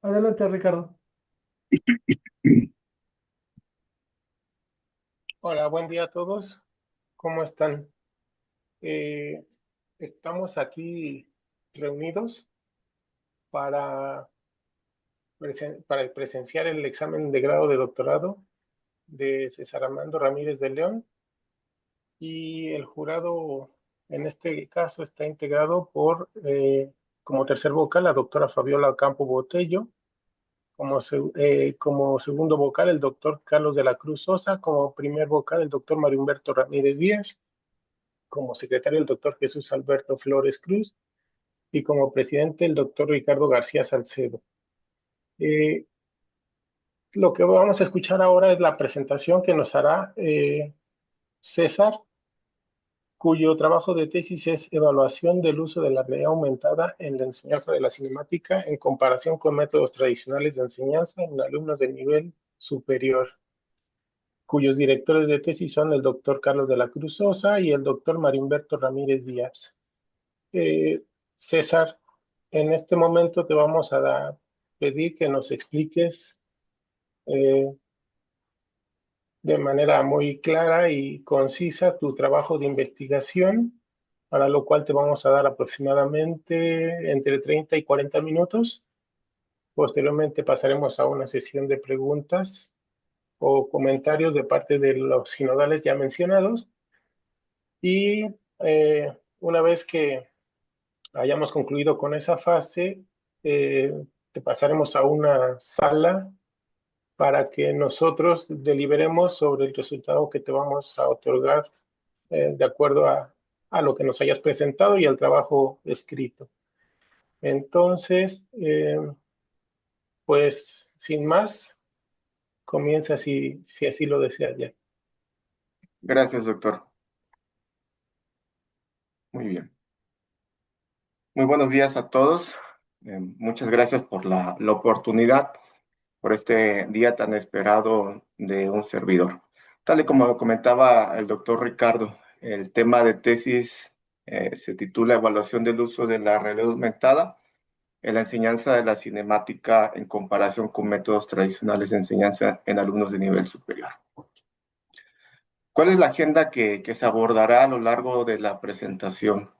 Adelante, Ricardo. Hola, buen día a todos. ¿Cómo están? Eh, Estamos aquí reunidos para, para presenciar el examen de grado de doctorado de César Armando Ramírez de León y el jurado en este caso está integrado por, como tercer vocal, la doctora Fabiola Campo Botello, como segundo vocal, el doctor Carlos de la Cruz Sosa, como primer vocal, el doctor Mario Humberto Ramírez Díaz, como secretario el doctor Jesús Alberto Flores Cruz y como presidente el doctor Ricardo García Salcedo. Eh, lo que vamos a escuchar ahora es la presentación que nos hará César, cuyo trabajo de tesis es evaluación del uso de la realidad aumentada en la enseñanza de la cinemática en comparación con métodos tradicionales de enseñanza en alumnos de nivel superior, cuyos directores de tesis son el doctor Carlos de la Cruz Sosa y el doctor Mario Humberto Ramírez Díaz. Eh, César, en este momento te vamos a pedir que nos expliques eh, de manera muy clara y concisa tu trabajo de investigación, para lo cual te vamos a dar aproximadamente entre 30 y 40 minutos. Posteriormente pasaremos a una sesión de preguntas o comentarios de parte de los sinodales ya mencionados y una vez que hayamos concluido con esa fase, eh, te pasaremos a una sala para que nosotros deliberemos sobre el resultado que te vamos a otorgar de acuerdo a lo que nos hayas presentado y al trabajo escrito. Entonces, pues sin más, comienza si así lo deseas ya. Gracias, doctor. Muy bien. Muy buenos días a todos. Muchas gracias por la oportunidad, por este día tan esperado de un servidor. Tal y como lo comentaba el doctor Ricardo, el tema de tesis se titula Evaluación del uso de la realidad aumentada en la enseñanza de la cinemática en comparación con métodos tradicionales de enseñanza en alumnos de nivel superior. ¿Cuál es la agenda que se abordará a lo largo de la presentación?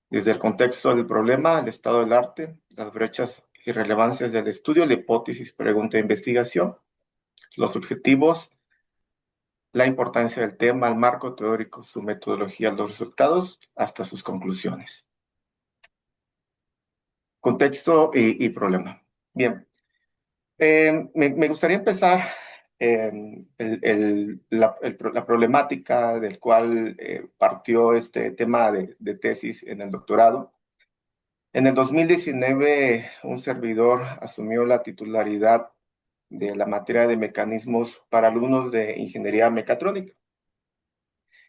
Desde el contexto del problema, el estado del arte, las brechas y relevancias del estudio, la hipótesis, pregunta e investigación, los objetivos, la importancia del tema, el marco teórico, su metodología, los resultados, hasta sus conclusiones. Contexto y problema. Bien, me gustaría empezar la problemática del cual partió este tema de tesis en el doctorado. En el 2019, un servidor asumió la titularidad de la materia de mecanismos para alumnos de ingeniería mecatrónica.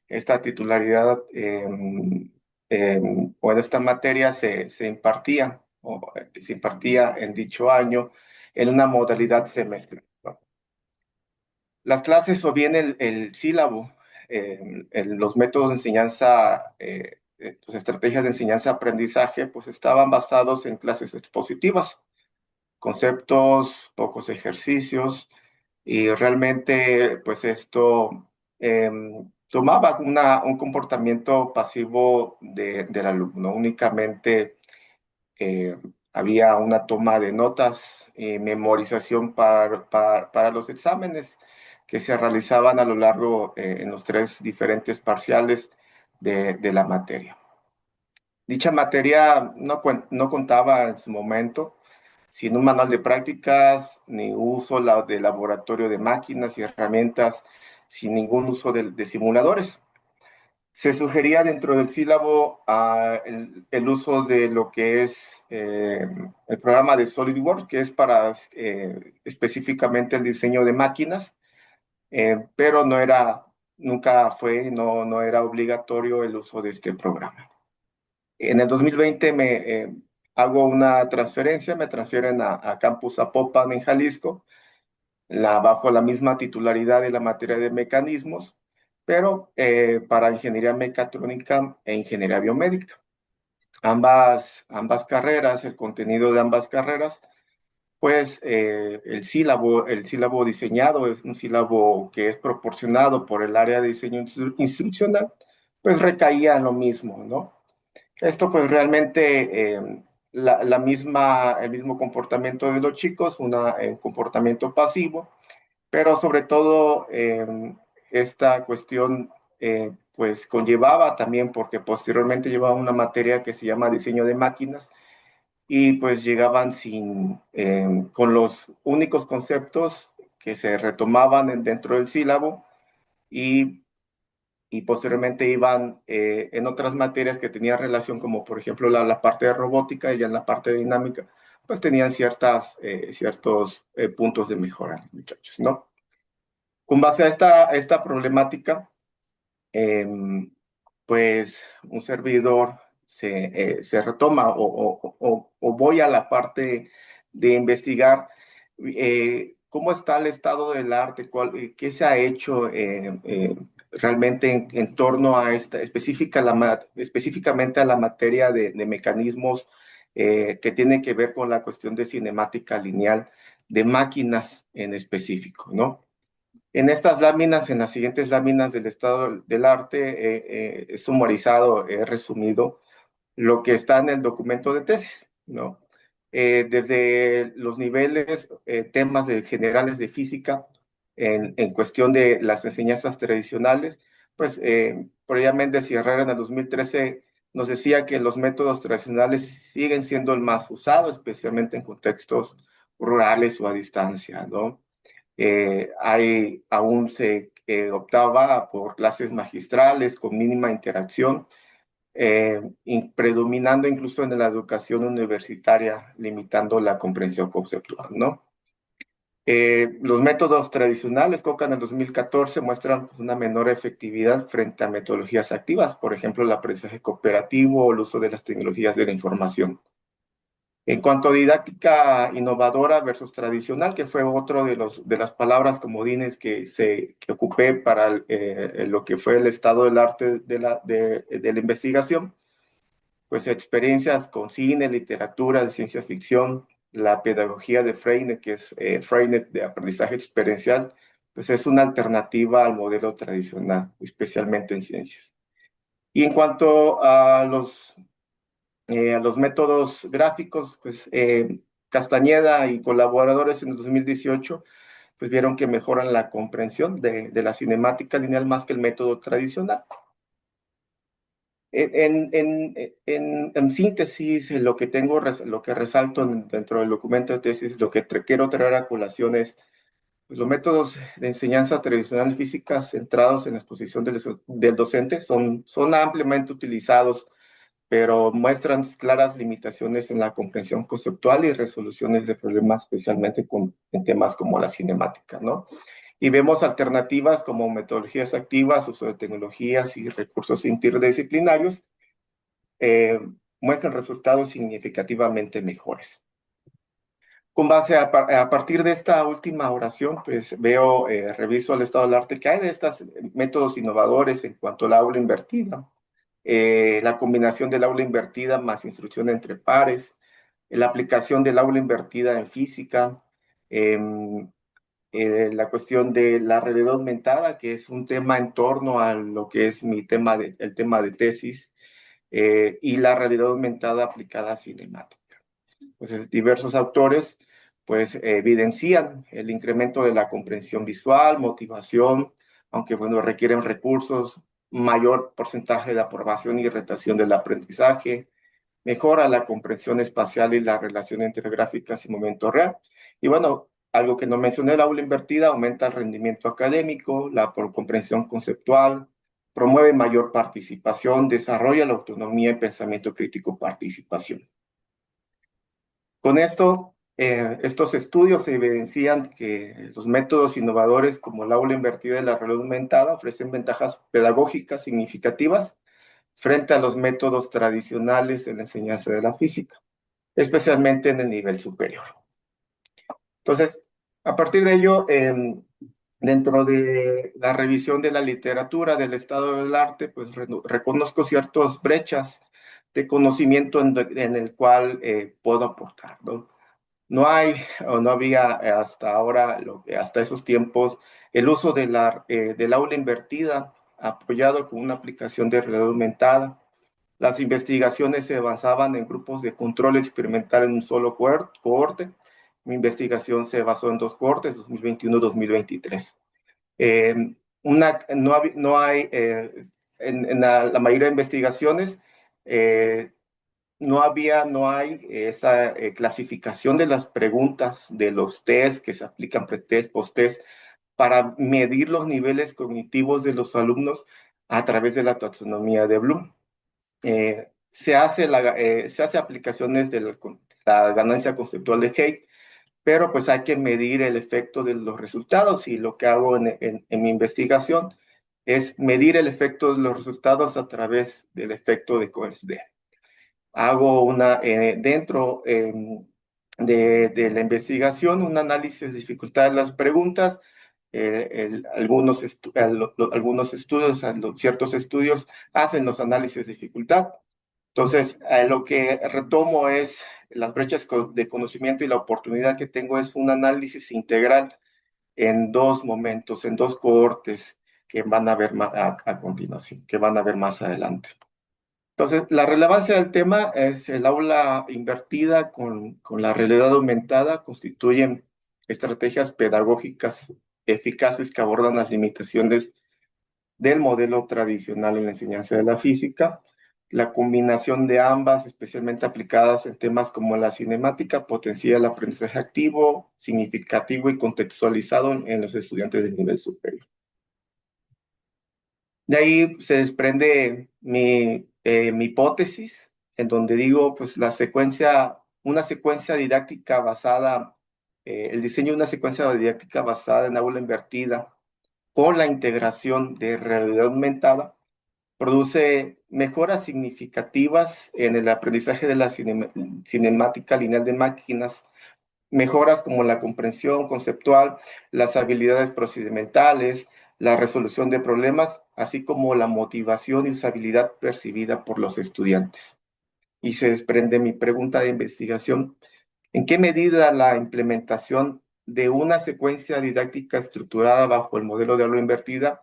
Esta titularidad o en esta materia se impartía en dicho año en una modalidad semestre, ¿no? Las clases o bien el sílabo, los métodos de enseñanza, las estrategias de enseñanza-aprendizaje, pues estaban basados en clases expositivas, conceptos, pocos ejercicios, y realmente, pues esto tomaba un comportamiento pasivo del alumno. Únicamente eh, había una toma de notas y memorización para los exámenes que se realizaban a lo largo en los tres diferentes parciales de la materia. Dicha materia no contaba en su momento sin un manual de prácticas, ni uso de laboratorio de máquinas y herramientas, sin ningún uso de simuladores. Se sugería dentro del sílabo el uso de lo que es el programa de SolidWorks, que es para específicamente el diseño de máquinas, pero nunca fue, no era obligatorio el uso de este programa. En el 2020 hago una transferencia, me transfieren a Campus Zapopan en Jalisco, bajo la misma titularidad de la materia de mecanismos, pero para ingeniería mecatrónica e ingeniería biomédica. Ambas carreras, el contenido de ambas carreras pues el sílabo diseñado es un sílabo que es proporcionado por el área de diseño instruccional, pues recaía en lo mismo, ¿no? Esto pues realmente el mismo comportamiento de los chicos, un comportamiento pasivo, pero sobre todo esta cuestión pues conllevaba también, porque posteriormente llevaba una materia que se llama diseño de máquinas, y pues llegaban con los únicos conceptos que se retomaban dentro del sílabo, y, y posteriormente iban en otras materias que tenían relación, como por ejemplo la parte de robótica, y ya en la parte de dinámica, pues tenían ciertos puntos de mejora, muchachos, ¿no? Con base a esta problemática, em, pues un servidor se retoma o voy a la parte de investigar cómo está el estado del arte, qué se ha hecho realmente en torno a específicamente a la materia de mecanismos que tiene que ver con la cuestión de cinemática lineal de máquinas en específico, ¿no? En estas láminas, en las siguientes láminas del estado del arte, he sumarizado, he resumido lo que está en el documento de tesis, ¿no? Desde los niveles, temas generales de física, en cuestión de las enseñanzas tradicionales, pues previamente si Herrera en el 2013 nos decía que los métodos tradicionales siguen siendo el más usado, especialmente en contextos rurales o a distancia, ¿no? Aún se optaba por clases magistrales con mínima interacción, predominando incluso en la educación universitaria, limitando la comprensión conceptual, ¿no? Los métodos tradicionales, Coca en el 2014, muestran pues, una menor efectividad frente a metodologías activas, por ejemplo, el aprendizaje cooperativo o el uso de las tecnologías de la información. En cuanto a didáctica innovadora versus tradicional, que fue otro de las palabras comodines que ocupé para lo que fue el estado del arte de la investigación, pues experiencias con cine, literatura, de ciencia ficción, la pedagogía de Freinet, que es Freinet de aprendizaje experiencial, pues es una alternativa al modelo tradicional, especialmente en ciencias. Y en cuanto a los métodos gráficos, pues Castañeda y colaboradores en el 2018 pues vieron que mejoran la comprensión de la cinemática lineal más que el método tradicional. En síntesis, lo que resalto dentro del documento de tesis, lo que quiero traer a colación es pues, los métodos de enseñanza tradicional física centrados en la exposición del docente son ampliamente utilizados, pero muestran claras limitaciones en la comprensión conceptual y resoluciones de problemas, especialmente en temas como la cinemática, ¿no? Y vemos alternativas como metodologías activas, uso de tecnologías y recursos interdisciplinarios, eh, muestran resultados significativamente mejores. Con base a partir de esta última oración, pues reviso el estado del arte que hay de estos métodos innovadores en cuanto al aula invertida, la combinación del aula invertida más instrucción entre pares, la aplicación del aula invertida en física, em, la cuestión de la realidad aumentada, que es un tema en torno a lo que es el tema de tesis, y la realidad aumentada aplicada a cinemática. Pues diversos autores pues evidencian el incremento de la comprensión visual, motivación, aunque bueno, requieren recursos, mayor porcentaje de aprobación y retención del aprendizaje, mejora la comprensión espacial y la relación entre gráficas y momento real. Y bueno, algo que no mencioné, el aula invertida aumenta el rendimiento académico, la comprensión conceptual, promueve mayor participación, desarrolla la autonomía y pensamiento crítico participación. Con esto, estos estudios evidencian que los métodos innovadores como el aula invertida y la realidad aumentada ofrecen ventajas pedagógicas significativas frente a los métodos tradicionales en la enseñanza de la física, especialmente en el nivel superior. Entonces, a partir de ello, dentro de la revisión de la literatura del estado del arte, pues reconozco ciertas brechas de conocimiento en el cual puedo aportar, ¿no? No hay o no había hasta ahora, hasta esos tiempos, el uso del aula invertida apoyado con una aplicación de realidad aumentada. Las investigaciones se avanzaban en grupos de control experimental en un solo cohorte. Mi investigación se basó en dos cohortes, 2021-2023. No hay, en la mayoría de investigaciones, eh, no hay esa clasificación de las preguntas, de los test que se aplican pre-test, post-test, para medir los niveles cognitivos de los alumnos a través de la taxonomía de Bloom. Se hace aplicaciones de la ganancia conceptual de Hague, pero pues hay que medir el efecto de los resultados y lo que hago en mi investigación es medir el efecto de los resultados a través del efecto de Coens-D. Hago dentro de la investigación un análisis de dificultad de las preguntas, algunos estudios, ciertos estudios hacen los análisis de dificultad. Entonces, lo que retomo es las brechas de conocimiento y la oportunidad que tengo es un análisis integral en dos momentos, en dos cohortes que van a ver a continuación, que van a ver más adelante. Entonces, la relevancia del tema es el aula invertida con la realidad aumentada constituyen estrategias pedagógicas eficaces que abordan las limitaciones del modelo tradicional en la enseñanza de la física. La combinación de ambas, especialmente aplicadas en temas como la cinemática, potencia el aprendizaje activo, significativo y contextualizado en los estudiantes de nivel superior. De ahí se desprende mi hipótesis, en donde digo, pues una secuencia didáctica basada, el diseño de una secuencia didáctica basada en aula invertida con la integración de realidad aumentada produce mejoras significativas en el aprendizaje de la cinemática lineal de máquinas, mejoras como la comprensión conceptual, las habilidades procedimentales, la resolución de problemas, así como la motivación y usabilidad percibida por los estudiantes. Y se desprende mi pregunta de investigación: ¿en qué medida la implementación de una secuencia didáctica estructurada bajo el modelo de aula invertida,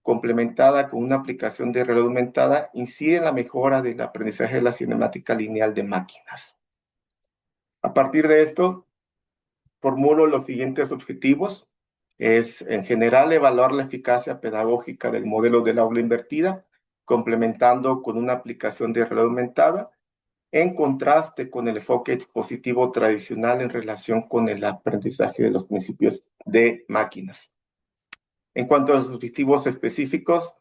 complementada con una aplicación de realidad aumentada, incide en la mejora del aprendizaje de la cinemática lineal de máquinas? A partir de esto, formulo los siguientes objetivos. Es, en general, evaluar la eficacia pedagógica del modelo del aula invertida, complementando con una aplicación de realidad aumentada, en contraste con el enfoque expositivo tradicional en relación con el aprendizaje de los principios de máquinas. En cuanto a los objetivos específicos,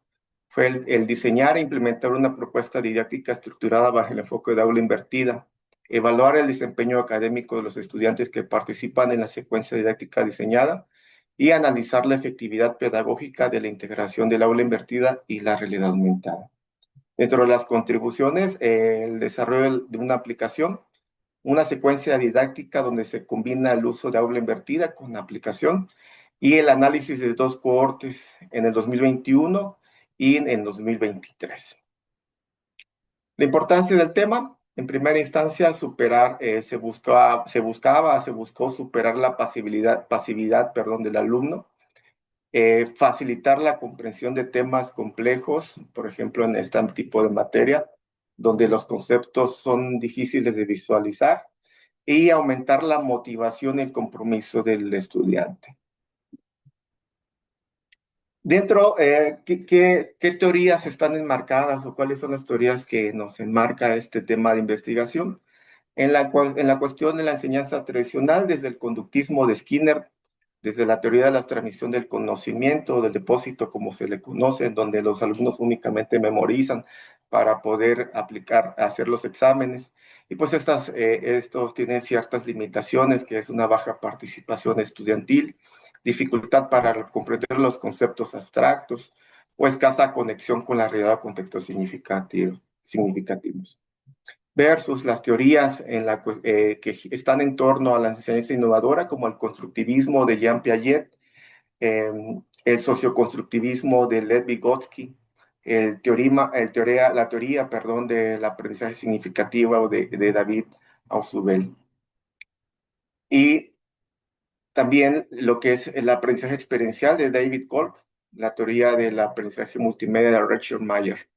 fue el diseñar e implementar una propuesta didáctica estructurada bajo el enfoque de aula invertida, evaluar el desempeño académico de los estudiantes que participan en la secuencia didáctica diseñada y analizar la efectividad pedagógica de la integración del aula invertida y la realidad aumentada. Dentro de las contribuciones, el desarrollo de una aplicación, una secuencia didáctica donde se combina el uso de aula invertida con la aplicación y el análisis de dos cohortes en el 2021 y en el 2023. La importancia del tema: en primera instancia, se buscó superar la pasividad del alumno, facilitar la comprensión de temas complejos, por ejemplo, en este tipo de materia, donde los conceptos son difíciles de visualizar, y aumentar la motivación y el compromiso del estudiante. Dentro, ¿qué teorías están enmarcadas o cuáles son las teorías que nos enmarca este tema de investigación? En la cuestión de la enseñanza tradicional, desde el conductismo de Skinner, desde la teoría de la transmisión del conocimiento, del depósito como se le conoce, en donde los alumnos únicamente memorizan para poder hacer los exámenes. Y pues estos tienen ciertas limitaciones, que es una baja participación estudiantil, dificultad para comprender los conceptos abstractos o escasa conexión con la realidad o contextos significativos. Versus las teorías que están en torno a la enseñanza innovadora, como el constructivismo de Jean Piaget, el socioconstructivismo de Lev Vygotsky, la teoría, del aprendizaje significativo de David Ausubel. y también lo que es el aprendizaje experiencial de David Kolb, la teoría del aprendizaje multimedia de Rachel Mayer,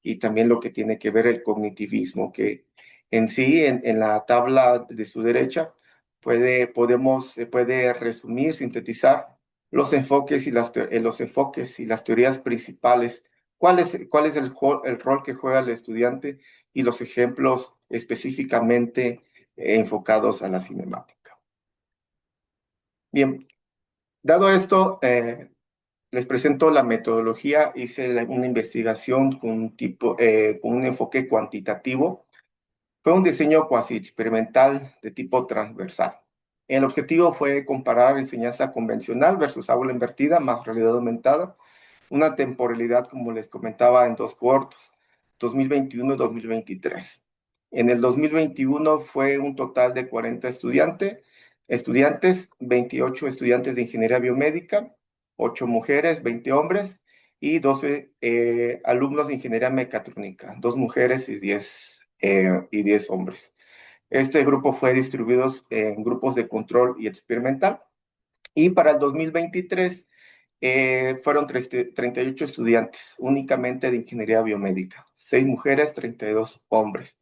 y también lo que tiene que ver el cognitivismo, que en sí, en la tabla de su derecha, se puede resumir, sintetizar los enfoques los enfoques y las teorías principales, cuál es el rol que juega el estudiante y los ejemplos específicamente enfocados a la cinemática. Bien, dado esto, les presento la metodología. Hice una investigación con un enfoque cuantitativo. Fue un diseño cuasi experimental de tipo transversal. El objetivo fue comparar enseñanza convencional versus aula invertida más realidad aumentada, una temporalidad, como les comentaba, en dos cortos, 2021 y 2023. En el 2021 fue un total de 40 estudiantes, 28 estudiantes de ingeniería biomédica, 8 mujeres, 20 hombres y 12 alumnos de ingeniería mecatrónica, 2 mujeres y 10 hombres. Este grupo fue distribuido en grupos de control y experimental. Y para el 2023 fueron 38 estudiantes únicamente de ingeniería biomédica, 6 mujeres, 32 hombres.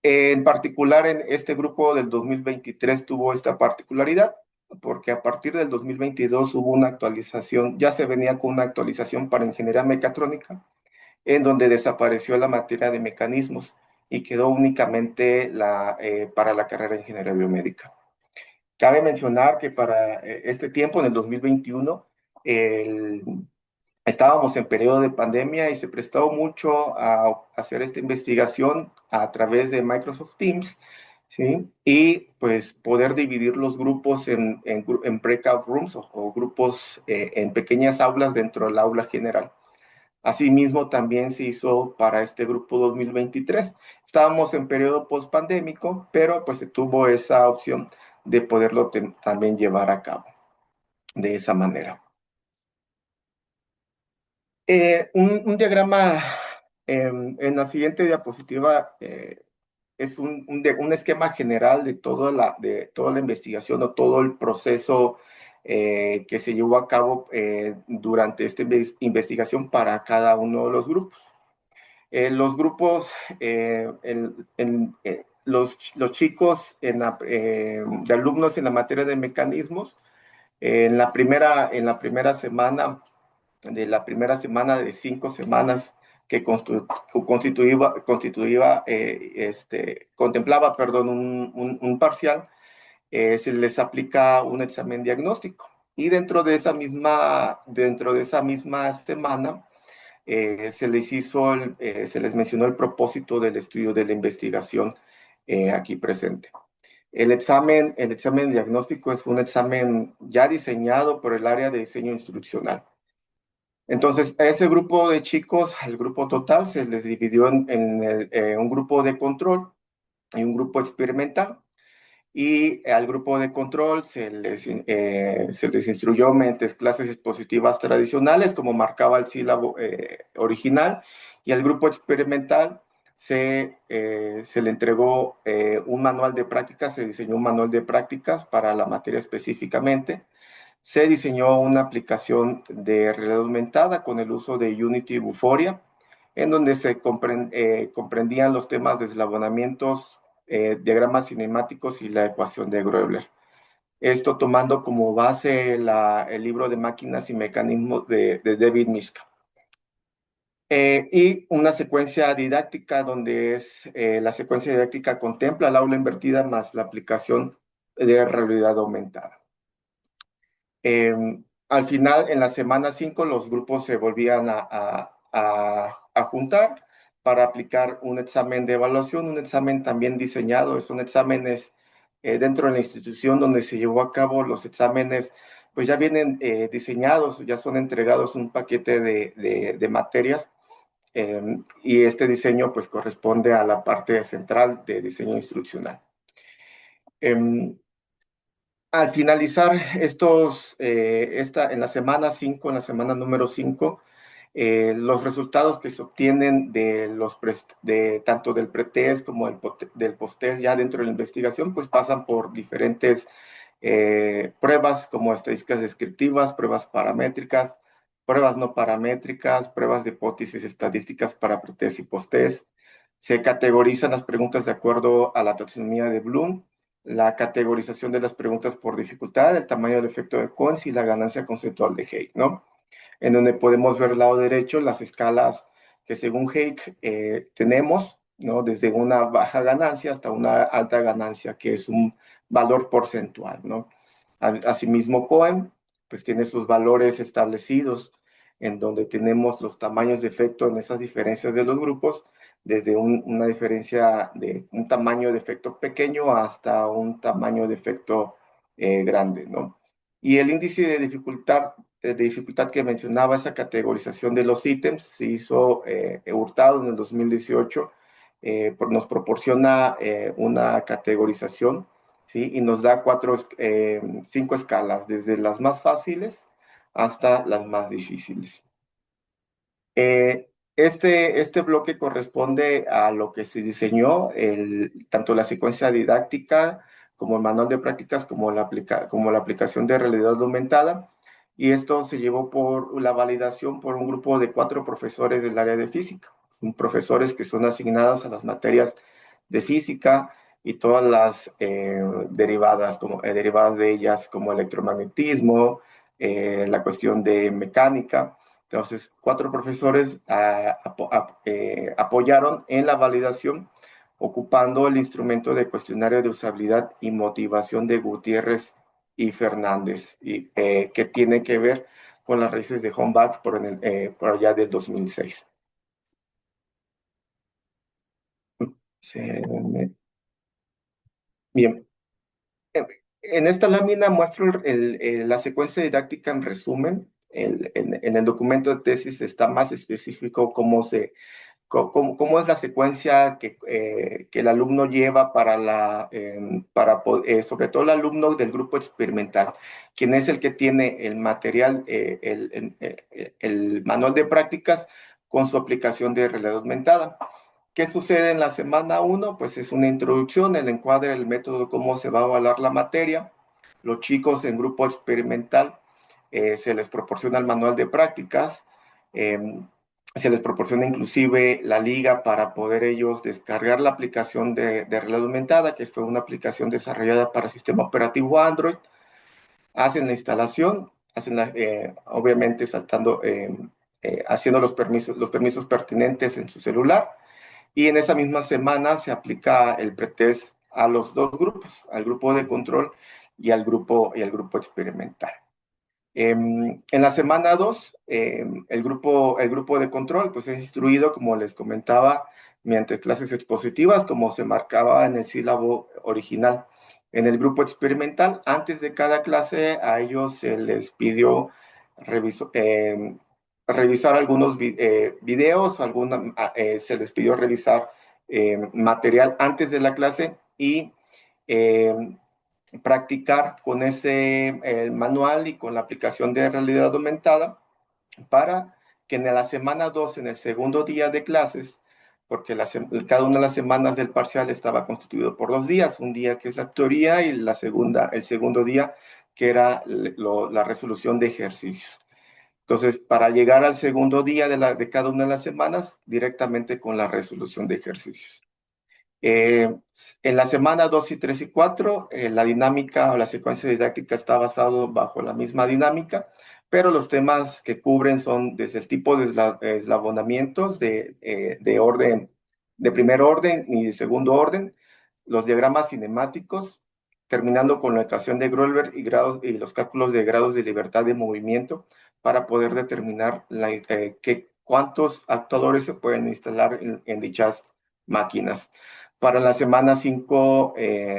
En particular, en este grupo del 2023 tuvo esta particularidad, porque a partir del 2022 hubo una actualización, ya se venía con una actualización para ingeniería mecatrónica, en donde desapareció la materia de mecanismos y quedó únicamente para la carrera de ingeniería biomédica. Cabe mencionar que para este tiempo, en el 2021, el, estábamos en periodo de pandemia y se prestó mucho a hacer esta investigación a través de Microsoft Teams, ¿sí? Y pues poder dividir los grupos en breakout rooms o grupos en pequeñas aulas dentro del aula general. Asimismo, también se hizo para este grupo 2023. Estábamos en periodo post-pandémico, pero pues se tuvo esa opción de poderlo también llevar a cabo de esa manera. Un diagrama en la siguiente diapositiva es un esquema general de toda la investigación o todo el proceso que se llevó a cabo durante esta investigación para cada uno de los grupos. Los grupos, los chicos de alumnos en la materia de mecanismos, en la primera semana, la primera semana de 5 semanas que contemplaba, perdón, un parcial, se les aplica un examen diagnóstico. Y dentro de esa misma semana, se les mencionó el propósito del estudio de la investigación aquí presente. El examen diagnóstico es un examen ya diseñado por el área de diseño instruccional. Entonces, a ese grupo de chicos, al grupo total, se les dividió en un grupo de control y un grupo experimental. Y al grupo de control se les instruyó mediante clases expositivas tradicionales, como marcaba el sílabo original, y al grupo experimental se le entregó un manual de prácticas, se diseñó un manual de prácticas para la materia específicamente. Se diseñó una aplicación de realidad aumentada con el uso de Unity y Vuforia, en donde comprendían los temas de eslabonamientos, diagramas cinemáticos y la ecuación de Gröbler. Esto tomando como base el libro de máquinas y mecanismos de David Mischka. Y una secuencia didáctica donde la secuencia didáctica contempla el aula invertida más la aplicación de realidad aumentada. Al final, en la semana 5, los grupos se volvían a juntar para aplicar un examen de evaluación, un examen también diseñado. Son exámenes dentro de la institución donde se llevó a cabo los exámenes, pues ya vienen diseñados, ya son entregados un paquete de materias. Y este diseño pues corresponde a la parte central de diseño instruccional. Al finalizar en la semana 5, en la semana número 5, Los resultados que se obtienen de tanto del pretest como del posttest ya dentro de la investigación, pues pasan por diferentes pruebas como estadísticas descriptivas, pruebas paramétricas, pruebas no paramétricas, pruebas de hipótesis estadísticas para pretest y posttest. Se categorizan las preguntas de acuerdo a la taxonomía de Bloom, la categorización de las preguntas por dificultad, el tamaño del efecto de Coins y la ganancia conceptual de Hayek, ¿no? En donde podemos ver al lado derecho las escalas que según Hayek tenemos, ¿no? Desde una baja ganancia hasta una alta ganancia, que es un valor porcentual, ¿no? Asimismo, Cohen, pues tiene sus valores establecidos en donde tenemos los tamaños de efecto en esas diferencias de los grupos, desde una diferencia de un tamaño de efecto pequeño hasta un tamaño de efecto grande, ¿no? Y el índice de dificultad que mencionaba, esa categorización de los ítems, se hizo Hurtado en el 2018, nos proporciona una categorización, ¿sí? Y nos da cinco escalas, desde las más fáciles hasta las más difíciles. Este bloque corresponde a lo que se diseñó, tanto la secuencia didáctica como el manual de prácticas, como la aplicación de realidad aumentada. Y esto se llevó por la validación por un grupo de 4 profesores del área de física. Son profesores que son asignados a las materias de física y todas las derivadas de ellas, como electromagnetismo, la cuestión de mecánica. Entonces, 4 profesores apoyaron en la validación ocupando el instrumento de cuestionario de usabilidad y motivación de Gutiérrez y Fernández, que tiene que ver con las raíces de Hombach por allá del 2006. Bien, en esta lámina muestro la secuencia didáctica en resumen. En el documento de tesis está más específico cómo es la secuencia que el alumno lleva sobre todo el alumno del grupo experimental, quien es el que tiene el material, el manual de prácticas con su aplicación de realidad aumentada. ¿Qué sucede en la semana 1? Pues es una introducción, el encuadre, el método, cómo se va a evaluar la materia. Los chicos en grupo experimental se les proporciona el manual de prácticas, eh, se les proporciona inclusive la liga para poder ellos descargar la aplicación de realidad aumentada, que fue una aplicación desarrollada para sistema operativo Android. Hacen la instalación, obviamente haciendo los permisos pertinentes en su celular, y en esa misma semana se aplica el pretest a los 2 grupos, al grupo de control y al grupo experimental. En la semana 2, el grupo de control pues, es instruido, como les comentaba, mediante clases expositivas, como se marcaba en el sílabo original. En el grupo experimental, antes de cada clase, a ellos se les pidió revisar algunos videos, se les pidió revisar material antes de la clase y eh, practicar con el manual y con la aplicación de realidad aumentada para que en la semana 2, en el segundo día de clases, porque cada una de las semanas del parcial estaba constituido por 2 días, un día que es la teoría y el segundo día que era la resolución de ejercicios. Entonces, para llegar al segundo día de cada una de las semanas, directamente con la resolución de ejercicios. Eh, en la semana 2 y 3 y 4, la dinámica o la secuencia didáctica está basado bajo la misma dinámica, pero los temas que cubren son desde el tipo de eslabonamientos de primer orden y de segundo orden, los diagramas cinemáticos, terminando con la ecuación de Grover y los cálculos de grados de libertad de movimiento para poder determinar cuántos actuadores se pueden instalar en dichas máquinas. Para la semana 5,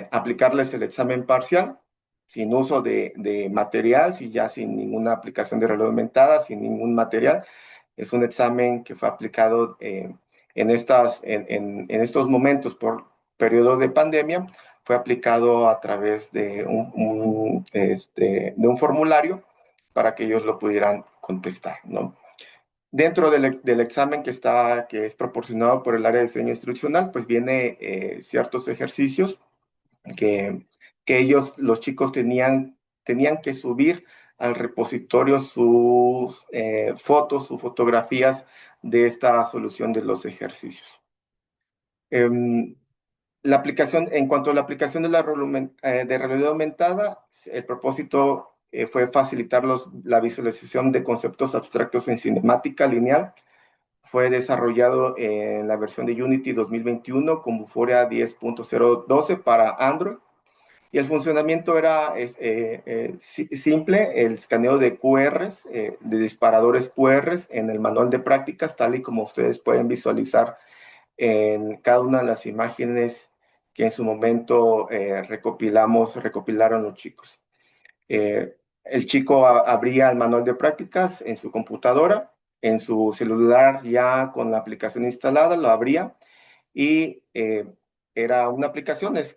aplicarles el examen parcial, sin uso de material, ya sin ninguna aplicación de realidad aumentada, sin ningún material. Es un examen que fue aplicado en estos momentos por periodo de pandemia, fue aplicado a través de un formulario para que ellos lo pudieran contestar, ¿no? Dentro del examen que es proporcionado por el área de diseño instruccional, pues viene ciertos ejercicios que, que ellos, los chicos, tenían que subir al repositorio sus fotos, sus fotografías de esta solución de los ejercicios. Em, la aplicación, en cuanto a la aplicación de de realidad aumentada, el propósito fue facilitar la visualización de conceptos abstractos en cinemática lineal. Fue desarrollado en la versión de Unity 2021 con Vuforia 10.012 para Android. Y el funcionamiento era simple, el escaneo de QRs, de disparadores QRs en el manual de prácticas, tal y como ustedes pueden visualizar en cada una de las imágenes que en su momento recopilaron los chicos. El chico abría el manual de prácticas en su computadora, en su celular ya con la aplicación instalada, lo abría y era una aplicación, es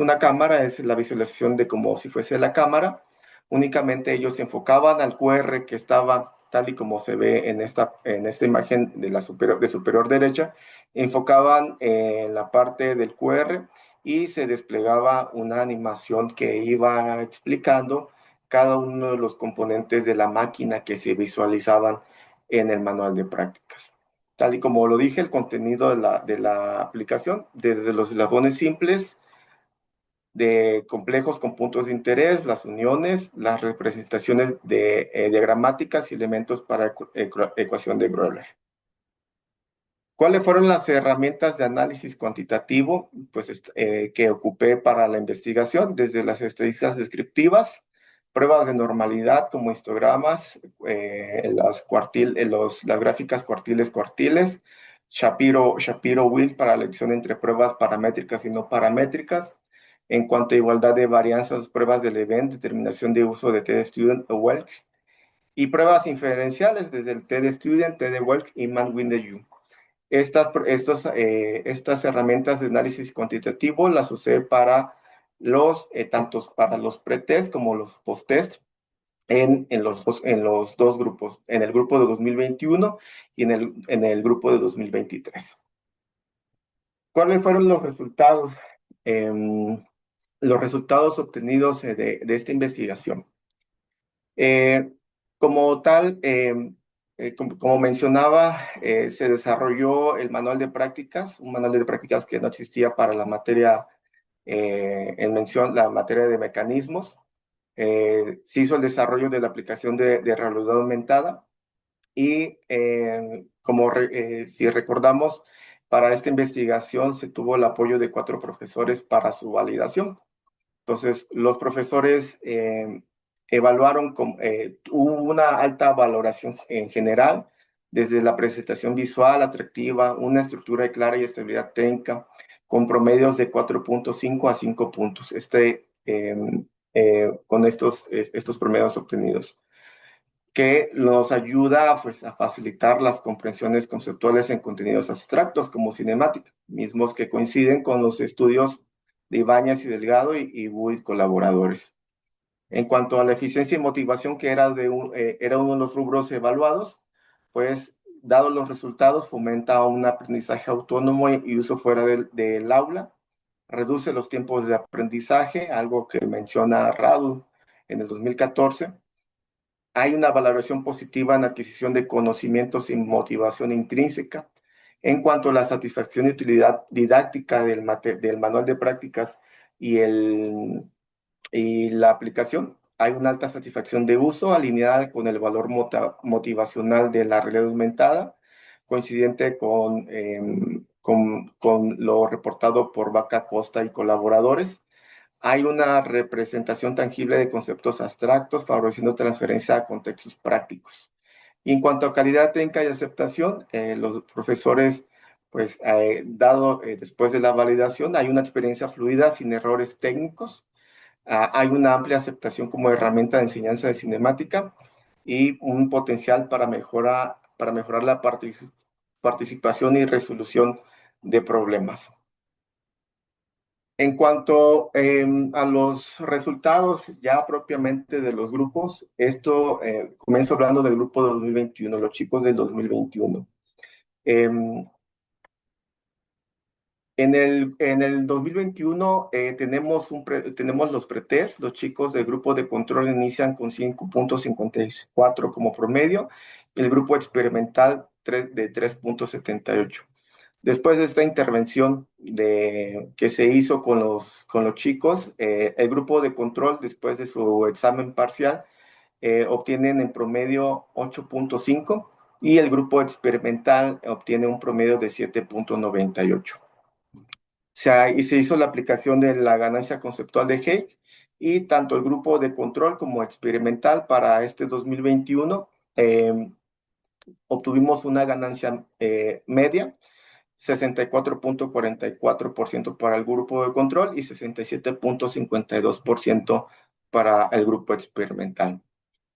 una cámara, es la visualización de como si fuese la cámara. Únicamente ellos se enfocaban al QR que estaba tal y como se ve en esta imagen de superior derecha, enfocaban en la parte del QR y se desplegaba una animación que iba explicando cada uno de los componentes de la máquina que se visualizaban en el manual de prácticas. Tal y como lo dije, el contenido de la aplicación, desde los eslabones simples, de complejos con puntos de interés, las uniones, las representaciones diagramáticas y elementos para ecuación de Grover. ¿Cuáles fueron las herramientas de análisis cuantitativo que ocupé para la investigación? Desde las estadísticas descriptivas, pruebas de normalidad como histogramas, las gráficas cuartiles, Shapiro-Wilk para la elección entre pruebas paramétricas y no paramétricas. En cuanto a igualdad de varianzas, pruebas del event, determinación de uso de TD-Student o Welk, y pruebas inferenciales desde el TD-Student, TD-Welk y Man-Window. Estas herramientas de análisis cuantitativo las usé para tanto para los pretest como los post-test en los dos grupos, en el grupo de 2021 y en el grupo de 2023. ¿Cuáles fueron los resultados? Los resultados obtenidos de esta investigación. Eh, como tal, como mencionaba, se desarrolló el manual de prácticas, un manual de prácticas que no existía para la materia la materia de mecanismos. Se hizo el desarrollo de la aplicación de realidad aumentada y si recordamos, para esta investigación se tuvo el apoyo de 4 profesores para su validación. Entonces, los profesores evaluaron, hubo una alta valoración en general, desde la presentación visual atractiva, una estructura clara y estabilidad técnica, con promedios de 4.5 a 5 puntos, con estos promedios obtenidos, que nos ayuda pues, a facilitar las comprensiones conceptuales en contenidos abstractos como cinemática, mismos que coinciden con los estudios de Ibáñez y Delgado y Buit colaboradores. En cuanto a la eficiencia y motivación, que era uno de los rubros evaluados, pues, dados los resultados, fomenta un aprendizaje autónomo y uso fuera del aula, reduce los tiempos de aprendizaje, algo que menciona Radu en el 2014. Hay una valoración positiva en adquisición de conocimientos y motivación intrínseca. En cuanto a la satisfacción y utilidad didáctica del manual de prácticas y, y la aplicación, hay una alta satisfacción de uso alineada con el valor motivacional de la realidad aumentada, coincidente con lo reportado por Vaca Costa y colaboradores. Hay una representación tangible de conceptos abstractos, favoreciendo transferencia a contextos prácticos. Y en cuanto a calidad técnica y aceptación, los profesores, pues, después de la validación, hay una experiencia fluida sin errores técnicos. Hay una amplia aceptación como herramienta de enseñanza de cinemática y un potencial para mejorar la participación y resolución de problemas. En cuanto a los resultados ya propiamente de los grupos, esto comienzo hablando del grupo de 2021, los chicos del 2021. Em, en el 2021 tenemos los pretest. Los chicos del grupo de control inician con 5.54 como promedio y el grupo experimental de 3.78. Después de esta intervención que se hizo con los chicos, el grupo de control, después de su examen parcial, obtienen en promedio 8.5 y el grupo experimental obtiene un promedio de 7.98. Y se hizo la aplicación de la ganancia conceptual de Hayek y tanto el grupo de control como experimental para este 2021 obtuvimos una ganancia media, 64.44% para el grupo de control y 67.52% para el grupo experimental.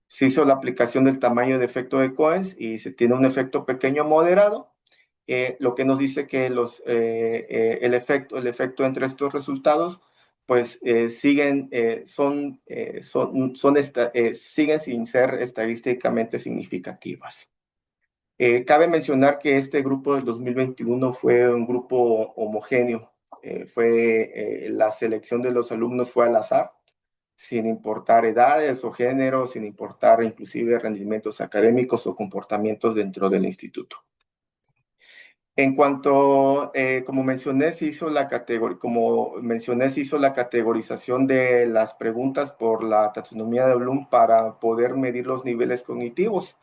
Se hizo la aplicación del tamaño de efecto de Coens y se tiene un efecto pequeño a moderado, lo que nos dice que el efecto entre estos resultados pues siguen sin ser estadísticamente significativas. Cabe mencionar que este grupo del 2021 fue un grupo homogéneo. La selección de los alumnos fue al azar, sin importar edades o géneros, sin importar inclusive rendimientos académicos o comportamientos dentro del instituto. En cuanto, como mencioné, se hizo la categorización de las preguntas por la taxonomía de Bloom para poder medir los niveles cognitivos.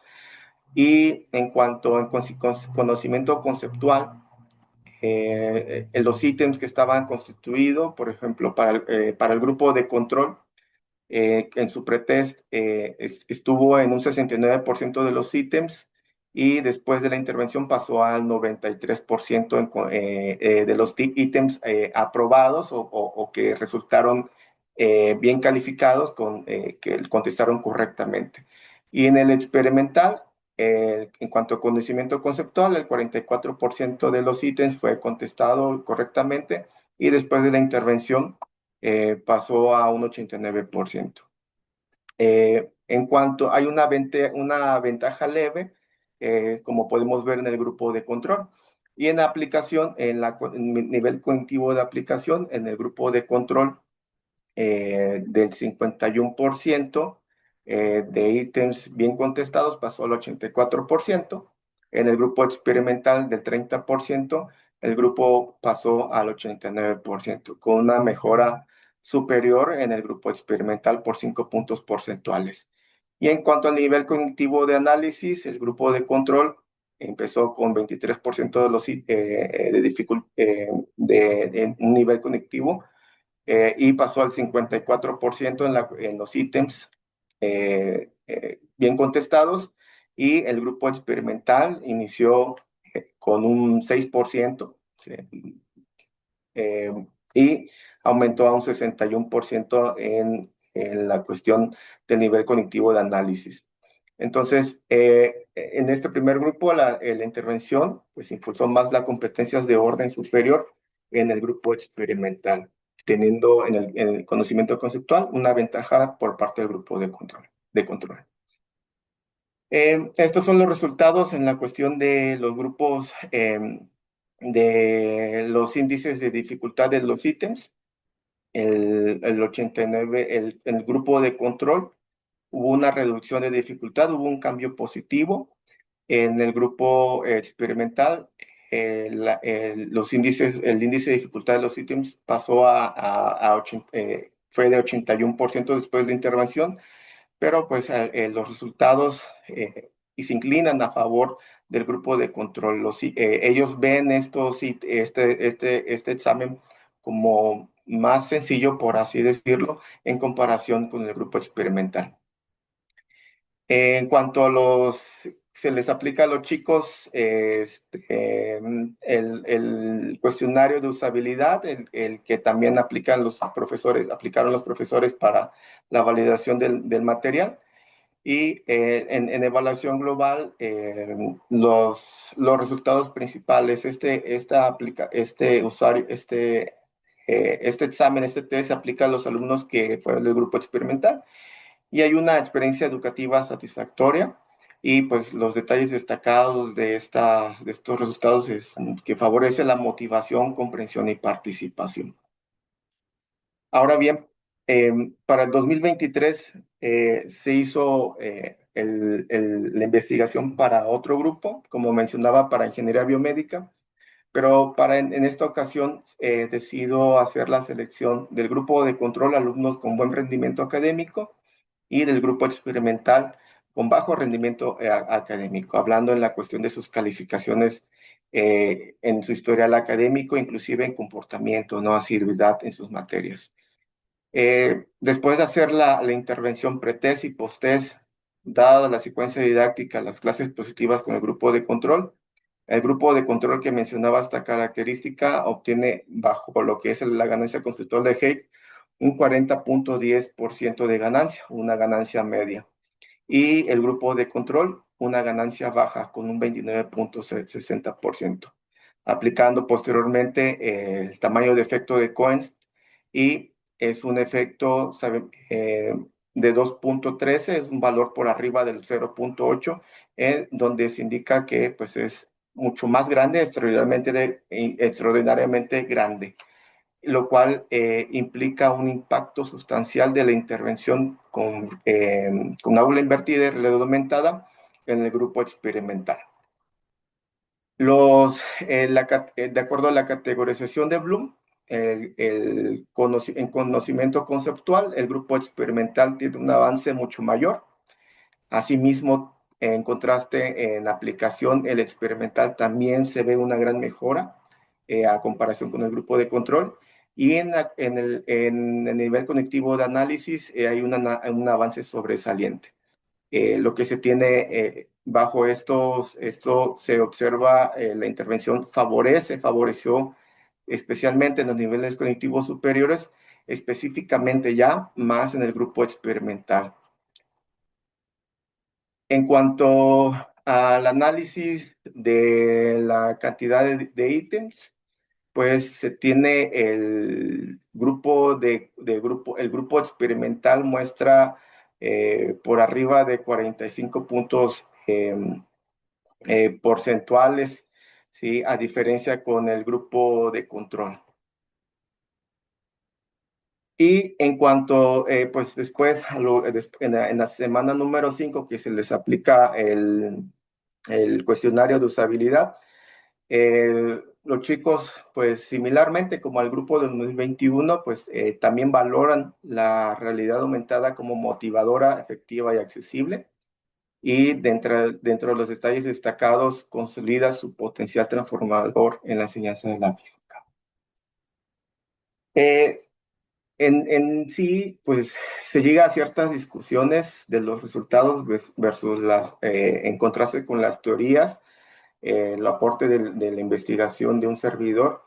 Y en cuanto a conocimiento conceptual, en los ítems que estaban constituidos, por ejemplo, para el grupo de control, en su pretest estuvo en un 69% de los ítems y después de la intervención pasó al 93% de los ítems aprobados o que resultaron bien calificados, que contestaron correctamente. Y en el experimental, en cuanto a conocimiento conceptual, el 44% de los ítems fue contestado correctamente y después de la intervención pasó a un 89%. En cuanto hay una ventaja leve, como podemos ver en el grupo de control. Y en aplicación, en el nivel cognitivo de aplicación, en el grupo de control del 51% de ítems bien contestados pasó al 84%. En el grupo experimental del 30%, el grupo pasó al 89%, con una mejora superior en el grupo experimental por 5 puntos porcentuales. Y en cuanto al nivel cognitivo de análisis, el grupo de control empezó con 23% de un nivel cognitivo y pasó al 54% en los ítems bien contestados, y el grupo experimental inició con un 6%, eh, y aumentó a un 61% en la cuestión del nivel cognitivo de análisis. Entonces, en este primer grupo, la intervención pues impulsó más las competencias de orden superior en el grupo experimental, teniendo en el conocimiento conceptual una ventaja por parte del grupo de control. Estos son los resultados en la cuestión de los grupos de los índices de dificultad de los ítems. El 89, el grupo de control, hubo una reducción de dificultad, hubo un cambio positivo. En el grupo experimental, el índice de dificultad de los ítems pasó fue de 81% después de intervención, pero pues los resultados y se inclinan a favor del grupo de control. Ellos ven este examen como más sencillo, por así decirlo, en comparación con el grupo experimental. En cuanto a se les aplica a los chicos el cuestionario de usabilidad, el que también aplicaron los profesores para la validación del material. Y en evaluación global, los resultados principales, este este examen, este test se aplica a los alumnos que fueron del grupo experimental y hay una experiencia educativa satisfactoria. Y pues los detalles destacados de estos resultados es que favorece la motivación, comprensión y participación. Ahora bien, para el 2023 se hizo la investigación para otro grupo, como mencionaba, para ingeniería biomédica, pero en esta ocasión decido hacer la selección del grupo de control, alumnos con buen rendimiento académico, y del grupo experimental con bajo rendimiento académico, hablando en la cuestión de sus calificaciones en su historial académico, inclusive en comportamiento, no asiduidad en sus materias. Después de hacer la intervención pretest y posttest, dada la secuencia didáctica, las clases positivas con el grupo de control que mencionaba esta característica obtiene, bajo lo que es la ganancia conceptual de Hayek, un 40.10% de ganancia, una ganancia media. Y el grupo de control, una ganancia baja con un 29.60%, aplicando posteriormente el tamaño de efecto de Cohen, y es un efecto de 2.13, es un valor por arriba del 0.8, donde se indica que pues, es mucho más grande, extraordinariamente grande, lo cual implica un impacto sustancial de la intervención con aula invertida y realidad aumentada en el grupo experimental. De acuerdo a la categorización de Bloom, en conocimiento conceptual, el grupo experimental tiene un avance mucho mayor. Asimismo, en contraste, en aplicación, el experimental también se ve una gran mejora a comparación con el grupo de control. Y en el nivel conectivo de análisis hay un avance sobresaliente. Lo que se tiene bajo esto se observa la intervención favoreció especialmente en los niveles cognitivos superiores, específicamente ya más en el grupo experimental. En cuanto al análisis de la cantidad de ítems, pues se tiene el grupo experimental muestra por arriba de 45 puntos porcentuales, ¿sí? A diferencia con el grupo de control. Y en cuanto, pues después, en la semana número 5, que se les aplica el cuestionario de usabilidad, los chicos, pues similarmente como al grupo del 2021, pues también valoran la realidad aumentada como motivadora, efectiva y accesible. Y dentro de los detalles destacados, consolida su potencial transformador en la enseñanza de la física. En sí, pues se llega a ciertas discusiones de los resultados versus en contraste con las teorías, el aporte de la investigación de un servidor.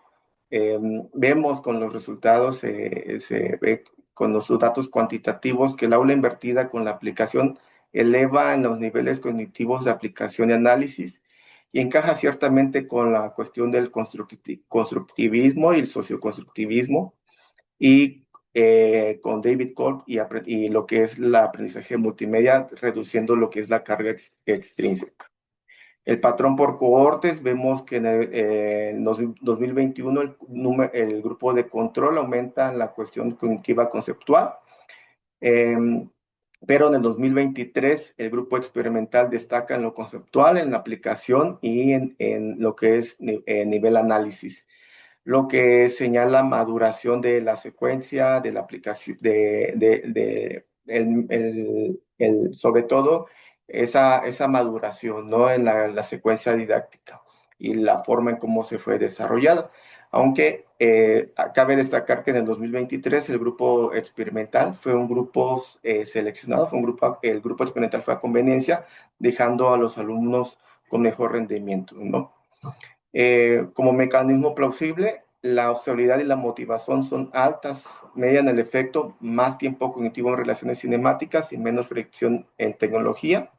Vemos con los resultados, se ve con los datos cuantitativos que el aula invertida con la aplicación eleva en los niveles cognitivos de aplicación y análisis y encaja ciertamente con la cuestión del constructivismo y el socioconstructivismo y con David Kolb y lo que es el aprendizaje multimedia, reduciendo lo que es la carga extrínseca. El patrón por cohortes, vemos que en 2021 el grupo de control aumenta en la cuestión cognitiva conceptual, pero en el 2023 el grupo experimental destaca en lo conceptual, en la aplicación y en lo que es nivel análisis, lo que señala maduración de la secuencia, de la aplicación, sobre todo esa maduración, ¿no? En la secuencia didáctica y la forma en cómo se fue desarrollada. Aunque cabe destacar que en el 2023 el grupo experimental fue un grupo seleccionado, el grupo experimental fue a conveniencia, dejando a los alumnos con mejor rendimiento, ¿no? Como mecanismo plausible, la usabilidad y la motivación son altas, median el efecto, más tiempo cognitivo en relaciones cinemáticas y menos fricción en tecnología.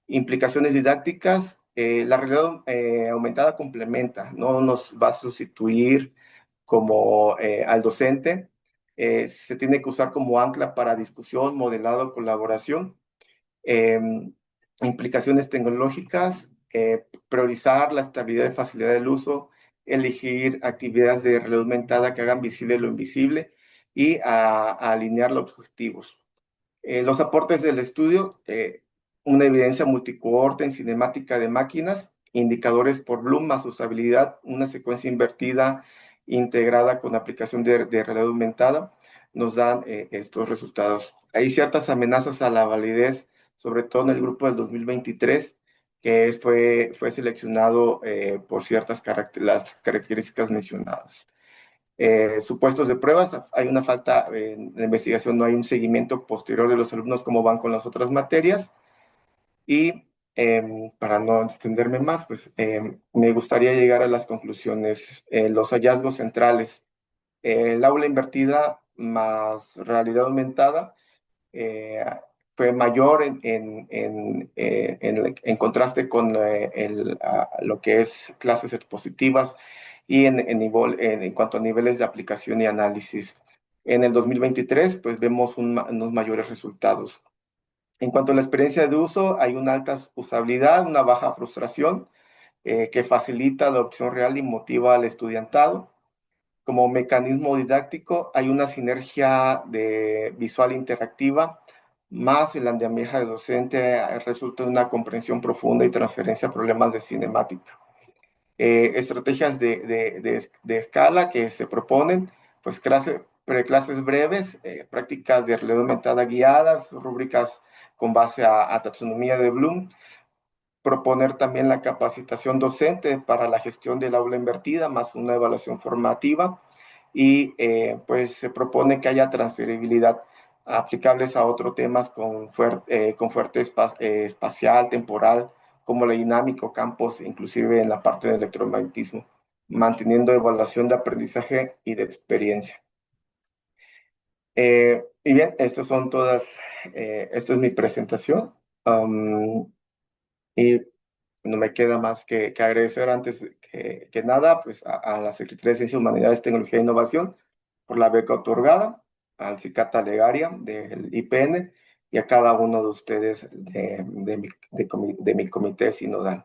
Implicaciones didácticas, la realidad aumentada complementa, no nos va a sustituir como al docente. Se tiene que usar como ancla para discusión, modelado, colaboración. Eh, Implicaciones tecnológicas, priorizar la estabilidad y facilidad del uso, elegir actividades de realidad aumentada que hagan visible lo invisible y a alinear los objetivos. Los aportes del estudio, una evidencia multicohorte en cinemática de máquinas, indicadores por Bloom más usabilidad, una secuencia invertida integrada con aplicación de realidad aumentada, nos dan estos resultados. Hay ciertas amenazas a la validez, sobre todo en el grupo del 2023, que fue seleccionado por las características mencionadas. Supuestos de pruebas, hay una falta en la investigación, no hay un seguimiento posterior de los alumnos cómo van con las otras materias y para no extenderme más, pues me gustaría llegar a las conclusiones, los hallazgos centrales, el aula invertida más realidad aumentada eh, fue mayor en contraste con lo que es clases expositivas y en cuanto a niveles de aplicación y análisis. En el 2023, pues vemos unos mayores resultados. En cuanto a la experiencia de uso, hay una alta usabilidad, una baja frustración que facilita la opción real y motiva al estudiantado. Como mecanismo didáctico, hay una sinergia de visual interactiva, más el andamiaje de docente resulta en una comprensión profunda y transferencia a problemas de cinemática. Estrategias de escala que se proponen, pues preclases breves, prácticas de realidad aumentada guiadas, rúbricas con base a taxonomía de Bloom, proponer también la capacitación docente para la gestión del aula invertida, más una evaluación formativa, y pues se propone que haya transferibilidad aplicables a otros temas con fuerte espacial, temporal, como la dinámico, campos, inclusive en la parte de electromagnetismo, manteniendo evaluación de aprendizaje y de experiencia. Y bien, esta es mi presentación. Y no me queda más que agradecer antes que nada pues, a la Secretaría de Ciencias, Humanidades, Tecnología e Innovación por la beca otorgada, al Cicata Legaria del IPN y a cada uno de ustedes de mi comité sinodal.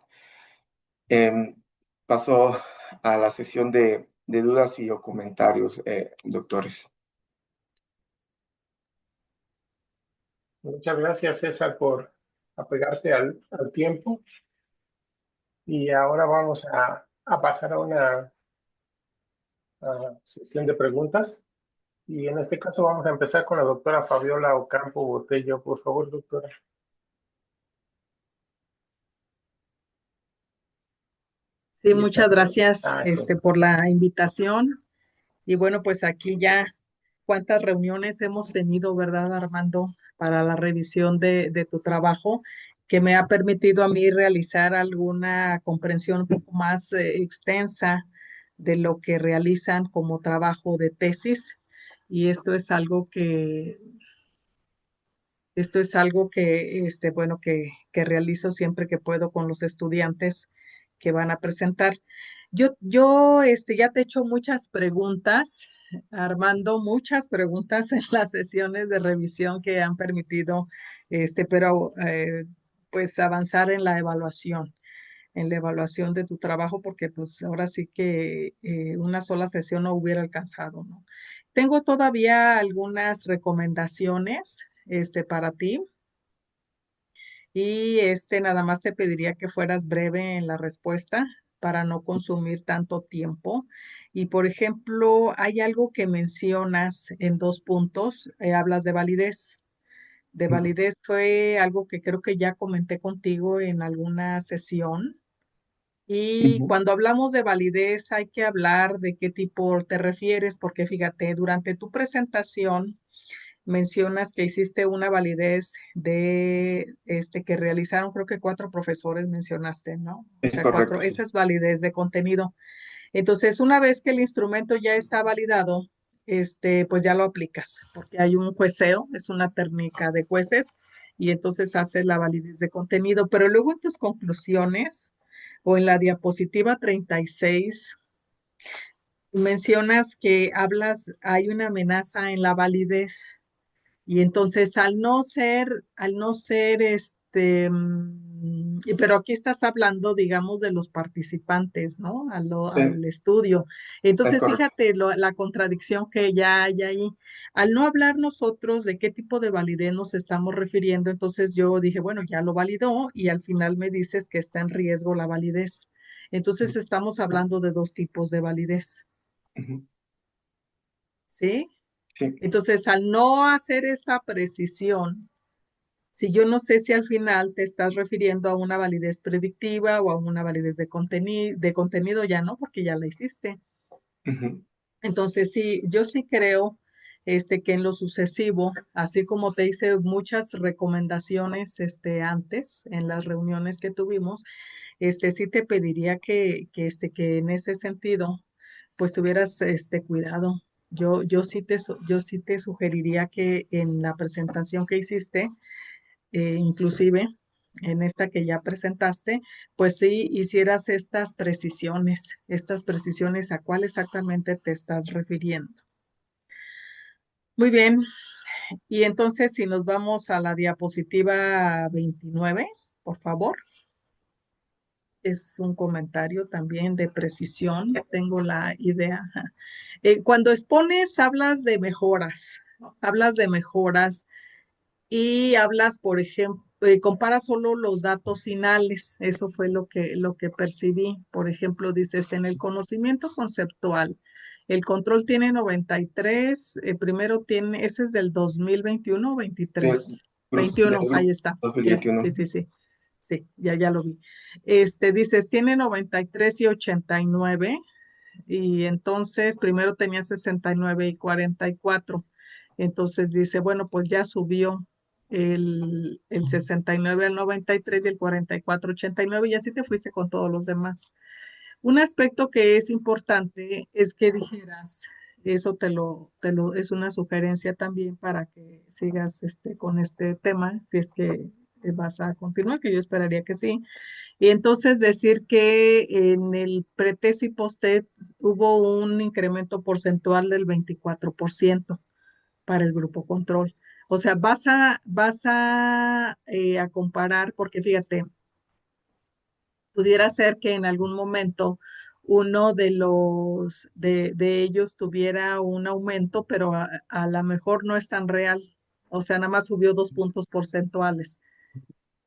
Paso a la sesión de dudas y o comentarios, doctores. Muchas gracias, César, por apegarte al tiempo. Y ahora vamos a pasar a una sesión de preguntas. Y en este caso vamos a empezar con la doctora Fabiola Ocampo Botello. Por favor, doctora. Sí, Y está. muchas gracias Sí. por la invitación. Y bueno, pues aquí ya cuántas reuniones hemos tenido, ¿verdad, Armando? Para la revisión de tu trabajo, que me ha permitido a mí realizar alguna comprensión un poco más extensa de lo que realizan como trabajo de tesis. Y esto es algo que, bueno, que realizo siempre que puedo con los estudiantes que van a presentar. Ya te he hecho muchas preguntas, Armando, muchas preguntas en las sesiones de revisión que han permitido, pero pues avanzar en la evaluación de tu trabajo, porque pues ahora sí que una sola sesión no hubiera alcanzado, ¿no? Tengo todavía algunas recomendaciones, para ti. Y nada más te pediría que fueras breve en la respuesta para no consumir tanto tiempo. Y por ejemplo, hay algo que mencionas en 2 puntos, hablas de validez. De validez fue algo que creo que ya comenté contigo en alguna sesión. Y Ujú. cuando hablamos de validez hay que hablar de qué tipo te refieres, porque fíjate, durante tu presentación mencionas que hiciste una validez de que realizaron, creo que 4 profesores mencionaste, ¿no? O Es sea, correcto, esa sí. es validez de contenido. Entonces, una vez que el instrumento ya está validado, pues ya lo aplicas, porque hay un jueceo, es una técnica de jueces, y entonces haces la validez de contenido. Pero luego en tus conclusiones o en la diapositiva 36 mencionas que hay una amenaza en la validez. Y entonces, pero aquí estás hablando, digamos, de los participantes, ¿no? Eh, Al estudio. es Entonces, correcto. fíjate la contradicción que ya hay ahí. Al no hablar nosotros de qué tipo de validez nos estamos refiriendo, entonces yo dije, bueno, ya lo validó y al final me dices que está en riesgo la validez. Entonces, estamos hablando de dos tipos de validez, Ujú. ¿sí? Sí. Entonces, al no hacer esta precisión, si yo no sé si al final te estás refiriendo a una validez predictiva o a una validez de contenido, ya no, porque ya la hiciste. Ujú. Entonces, sí, yo sí creo que en lo sucesivo, así como te hice muchas recomendaciones antes en las reuniones que tuvimos, sí te pediría que en ese sentido, pues tuvieras cuidado. Yo sí te sugeriría que en la presentación que hiciste, inclusive en esta que ya presentaste, pues sí hicieras estas precisiones a cuál exactamente te estás refiriendo. Muy bien, y entonces si nos vamos a la diapositiva 29, por favor. Es un comentario también de precisión, tengo la idea. Ajá. Cuando expones, hablas de mejoras y hablas, por ejemplo, compara solo los datos finales. Eso fue lo que percibí. Por ejemplo, dices, en el conocimiento conceptual, el control tiene 93, primero tiene, ese es del 2021 o Del 23. del 21, ahí grupo está. Sí, sí, 2021. sí, sí. Sí, ya lo vi. Dices, tiene 93 y 89 y entonces primero tenía 69 y 44. Entonces dice, bueno, pues ya subió el 69 al 93 y el 44 al 89 y así te fuiste con todos los demás. Un aspecto que es importante es que dijeras, eso es una sugerencia también para que sigas con este tema, si es que vas a continuar, que yo esperaría que sí. Y entonces decir que en el pretest y postet hubo un incremento porcentual del 24% para el grupo control. O sea, a comparar, porque fíjate, pudiera ser que en algún momento uno de ellos tuviera un aumento, pero a lo mejor no es tan real. O sea, nada más subió 2 puntos porcentuales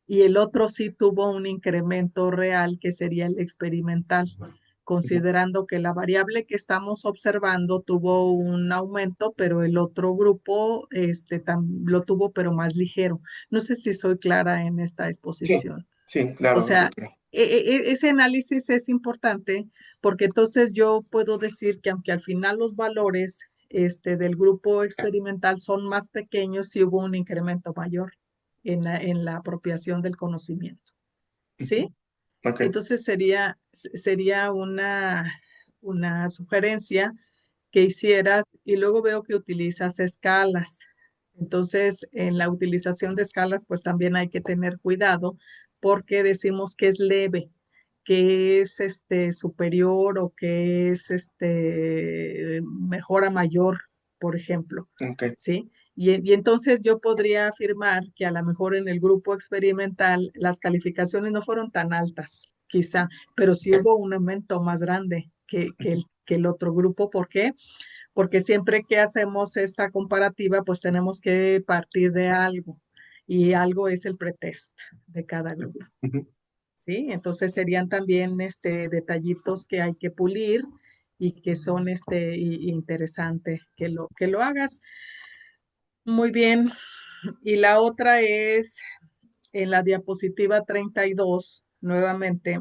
y el otro sí tuvo un incremento real que sería el experimental, Ujú. considerando que la variable que estamos observando tuvo un aumento, pero el otro grupo lo tuvo, pero más ligero. No sé si soy clara en esta Sí, exposición. sí, O claro, sea, doctora. ese análisis es importante porque entonces yo puedo decir que aunque al final los valores del grupo experimental son más pequeños, sí hubo un incremento mayor en la apropiación del conocimiento. ¿Sí? Ujú. Ok. Entonces sería una sugerencia que hicieras y luego veo que utilizas escalas. Entonces, en la utilización de escalas, pues también hay que tener cuidado porque decimos que es leve, que es superior o que es mejora mayor, por ejemplo, Ok. ¿sí? Y entonces yo podría afirmar que a lo mejor en el grupo experimental las calificaciones no fueron tan altas, quizá, pero sí hubo un aumento más grande que el otro grupo. ¿Por qué? Porque siempre que hacemos esta comparativa, pues tenemos que partir de algo y algo es el pretest de cada grupo, Ujú. ¿sí? Entonces serían también detallitos que hay que pulir y que son interesante que lo hagas. Muy bien. Y la otra es en la diapositiva 32 nuevamente,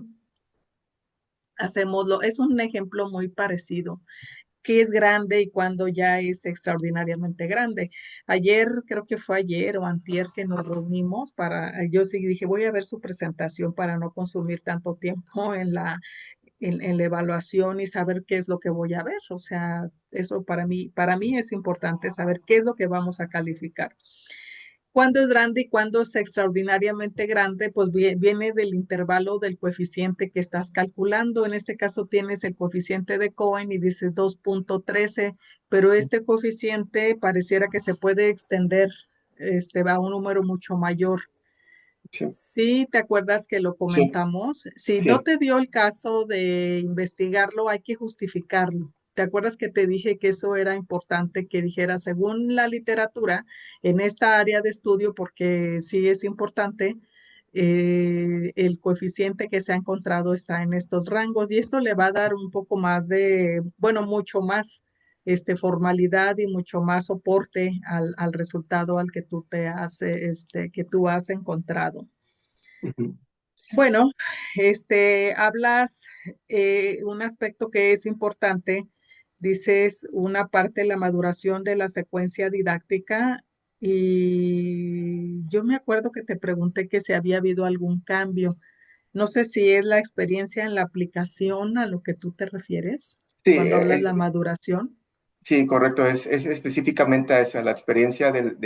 es un ejemplo muy parecido que es grande y cuando ya es extraordinariamente grande. Ayer, creo que fue ayer o antier que nos reunimos yo sí dije, voy a ver su presentación para no consumir tanto tiempo en la evaluación y saber qué es lo que voy a ver. O sea, eso para mí es importante saber qué es lo que vamos a calificar. Cuando es grande y cuando es extraordinariamente grande, pues viene del intervalo del coeficiente que estás calculando. En este caso tienes el coeficiente de Cohen y dices 2.13, pero este coeficiente pareciera que se puede extender a un número mucho mayor. Sí, Sí, ¿te acuerdas que lo sí, comentamos? Si no sí. te dio el caso de investigarlo, hay que justificarlo. ¿Te acuerdas que te dije que eso era importante que dijera según la literatura en esta área de estudio, porque sí es importante, el coeficiente que se ha encontrado está en estos rangos y esto le va a dar un poco más de, bueno, mucho más formalidad y mucho más soporte al resultado al que tú te has, que tú has encontrado. Ujú, Bueno, hablas un aspecto que es importante, dices una parte de la maduración de la secuencia didáctica y yo me acuerdo que te pregunté que si había habido algún cambio. No sé si es la experiencia en la aplicación a lo que tú te refieres sí, cuando hablas de la maduración sí, correcto. Es específicamente a esa, la experiencia a del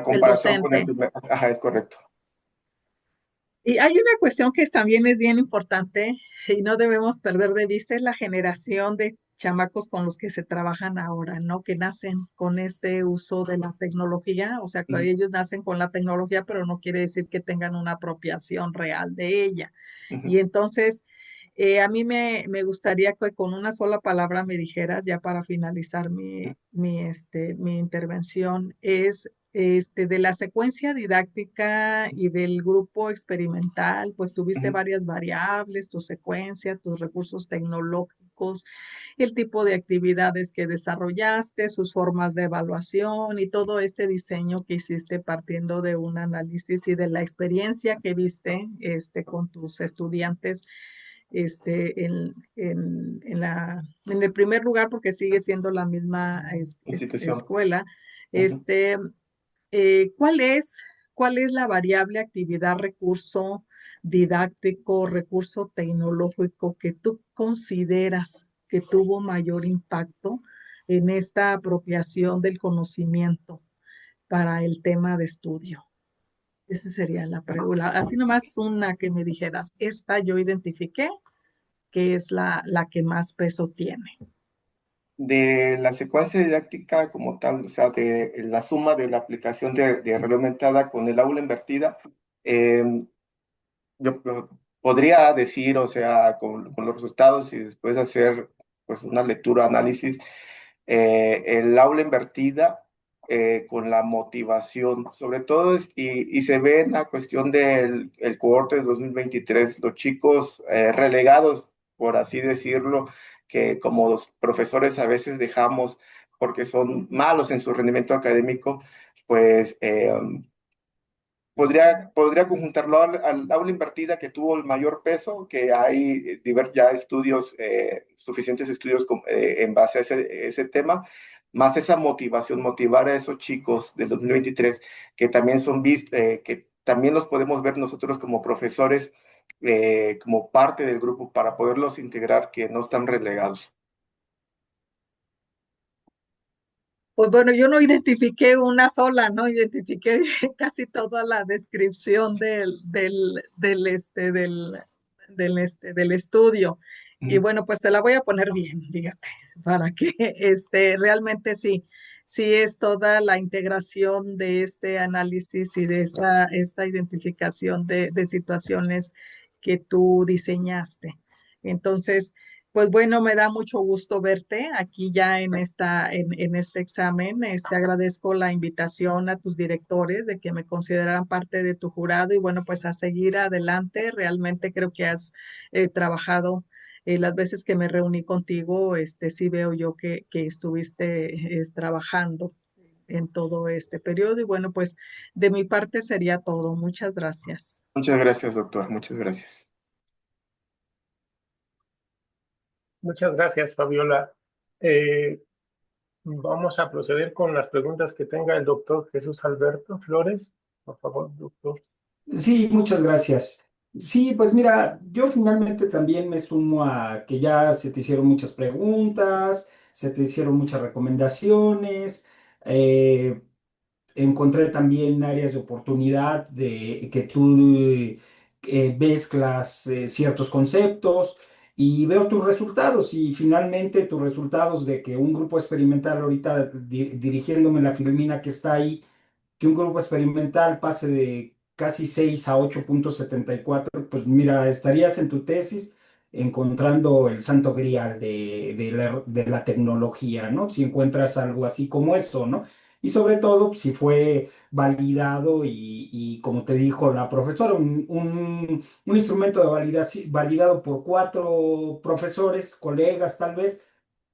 comparación con el docente. primer. Ajá, es correcto. Y hay una cuestión que también es bien importante y no debemos perder de vista, es la generación de chamacos con los que se trabajan ahora, ¿no? Que nacen con este uso de la tecnología, o sea, Ujú, que ellos nacen con la tecnología, pero no quiere decir que tengan una apropiación real de ella. ujú, Y entonces, a mí me gustaría que con una sola palabra me dijeras, ya para finalizar mi intervención, es de la secuencia didáctica y del grupo experimental, pues tuviste ujú. varias variables, tu secuencia, tus recursos tecnológicos, el tipo de actividades que desarrollaste, sus formas de evaluación y todo este diseño que hiciste partiendo de un análisis y de la experiencia que viste con tus estudiantes en el primer lugar, porque sigue siendo la misma Institución. escuela. Ujú. Este, ¿Cuál cuál es la variable actividad, recurso didáctico, recurso tecnológico que tú consideras que tuvo mayor impacto en esta apropiación del conocimiento para el tema de estudio? Esa sería la pregunta. Así nomás una que me dijeras, esta yo identifiqué que es la que más peso tiene. De la secuencia didáctica como tal, o sea, de la suma de la aplicación de realidad aumentada con el aula invertida, eh, yo podría decir, o sea, con los resultados y después hacer pues una lectura, análisis, el aula invertida con la motivación, sobre todo, y se ve en la cuestión del el cohorte de 2023 los chicos relegados, por así decirlo, que como los profesores a veces dejamos porque son malos en su rendimiento académico, pues podría conjuntarlo al aula invertida que tuvo el mayor peso, que hay ya estudios, suficientes estudios en base a ese tema, más esa motivación, motivar a esos chicos del 2023 que también que también los podemos ver nosotros como profesores, como parte del grupo para poderlos integrar, que no están relegados. Pues bueno, yo no identifiqué una sola, ¿no? Identifiqué casi toda la descripción del estudio. Y Ujú. bueno, pues te la voy a poner bien, fíjate, para que realmente sí, sí es toda la integración de este análisis y de esta identificación de situaciones que tú diseñaste. Entonces, pues bueno, me da mucho gusto verte aquí ya en este examen. Agradezco la invitación a tus directores de que me consideraran parte de tu jurado y bueno, pues a seguir adelante. Realmente creo que has trabajado las veces que me reuní contigo, sí veo yo que estuviste trabajando en todo este periodo y bueno, pues de mi parte sería todo. Muchas gracias. Muchas gracias, doctor. Muchas gracias. Muchas gracias, Fabiola. Eh, Vamos a proceder con las preguntas que tenga el doctor Jesús Alberto Flores. Por favor, doctor. Sí, muchas gracias. Sí, pues mira, yo finalmente también me sumo a que ya se te hicieron muchas preguntas, se te hicieron muchas recomendaciones. eh, encontré también áreas de oportunidad de que tú mezclas ciertos conceptos y veo tus resultados y finalmente tus resultados de que un grupo experimental ahorita dirigiéndome la filmina que está ahí, que un grupo experimental pase de casi 6 a 8,74, pues mira, estarías en tu tesis encontrando el santo grial de la tecnología, ¿no? Si encuentras algo así como eso, ¿no? Y sobre todo, si fue validado y como te dijo la profesora, un instrumento de validación, validado por 4 profesores, colegas tal vez,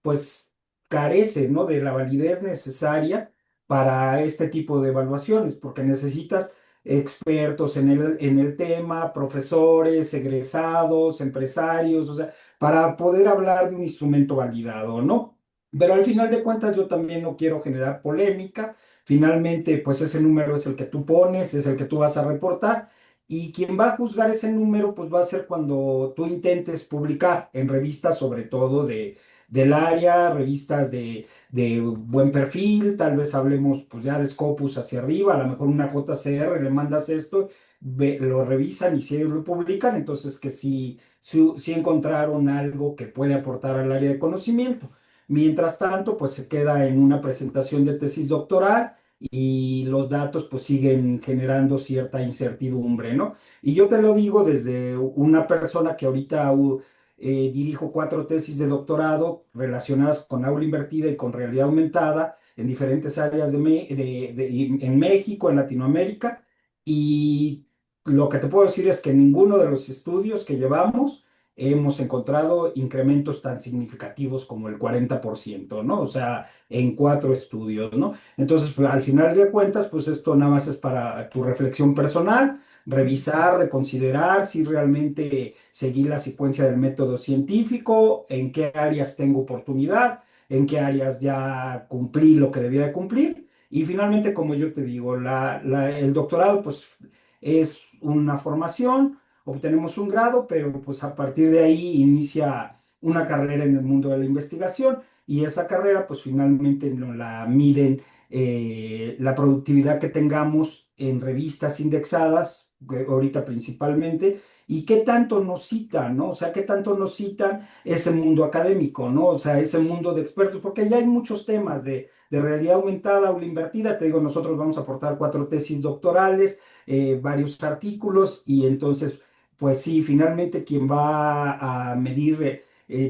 pues carece, ¿no? De la validez necesaria para este tipo de evaluaciones, porque necesitas expertos en el tema, profesores, egresados, empresarios, o sea, para poder hablar de un instrumento validado, ¿no? Pero al final de cuentas yo también no quiero generar polémica. Finalmente, pues ese número es el que tú pones, es el que tú vas a reportar. Y quien va a juzgar ese número, pues va a ser cuando tú intentes publicar en revistas, sobre todo del área, revistas de buen perfil, tal vez hablemos pues ya de Scopus hacia arriba, a lo mejor una JCR, le mandas esto, lo revisan y si ellos lo publican, entonces que sí encontraron algo que puede aportar al área de conocimiento. Mientras tanto, pues se queda en una presentación de tesis doctoral y los datos pues siguen generando cierta incertidumbre, ¿no? Y yo te lo digo desde una persona que ahorita dirijo 4 tesis de doctorado relacionadas con aula invertida y con realidad aumentada en diferentes áreas en México, en Latinoamérica. Y lo que te puedo decir es que en ninguno de los estudios que llevamos hemos encontrado incrementos tan significativos como el 40%, ¿no? O sea, en 4 estudios, ¿no? Entonces, pues, al final de cuentas, pues esto nada más es para tu reflexión personal, revisar, reconsiderar si realmente seguí la secuencia del método científico, en qué áreas tengo oportunidad, en qué áreas ya cumplí lo que debía de cumplir. Y finalmente, como yo te digo, el doctorado pues es una formación, obtenemos un grado, pero pues a partir de ahí inicia una carrera en el mundo de la investigación y esa carrera pues finalmente nos la miden la productividad que tengamos en revistas indexadas, ahorita principalmente, y qué tanto nos citan, ¿no? O sea, qué tanto nos citan ese mundo académico, ¿no? O sea, ese mundo de expertos, porque ya hay muchos temas de realidad aumentada o invertida. Te digo, nosotros vamos a aportar 4 tesis doctorales, varios artículos, y entonces, pues sí, finalmente quien va a medir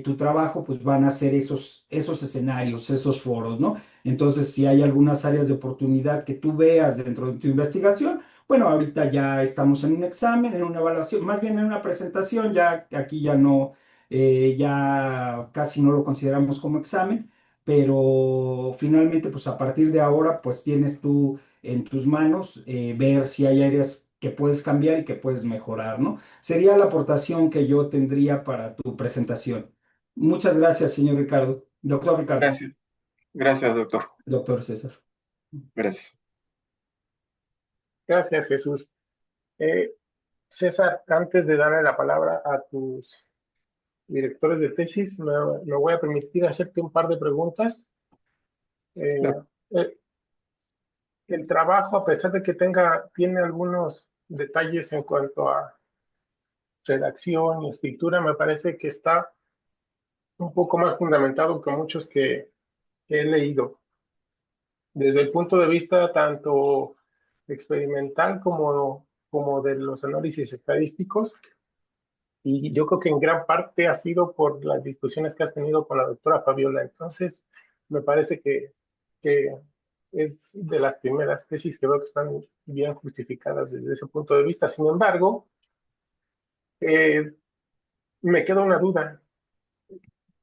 tu trabajo, pues van a ser esos escenarios, esos foros, ¿no? Entonces, si hay algunas áreas de oportunidad que tú veas dentro de tu investigación, bueno, ahorita ya estamos en un examen, en una evaluación, más bien en una presentación, ya aquí ya no, ya casi no lo consideramos como examen, pero finalmente, pues a partir de ahora, pues tienes tú en tus manos ver si hay áreas que puedes cambiar y que puedes mejorar, ¿no? Sería la aportación que yo tendría para tu presentación. Muchas gracias, señor Ricardo. Doctor Ricardo. Gracias, gracias, doctor. Doctor César. Gracias. Gracias, Jesús. Eh, César, antes de darle la palabra a tus directores de tesis, me voy a permitir hacerte un par de preguntas. Eh, Claro. eh, el trabajo, a pesar de que tiene algunos detalles en cuanto a redacción y escritura, me parece que está un poco más fundamentado que muchos que he leído. Desde el punto de vista tanto experimental como de los análisis estadísticos, y yo creo que en gran parte ha sido por las discusiones que has tenido con la doctora Fabiola. Entonces, me parece que es de las primeras tesis que veo que están bien justificadas desde ese punto de vista. Sin embargo, eh, me queda una duda.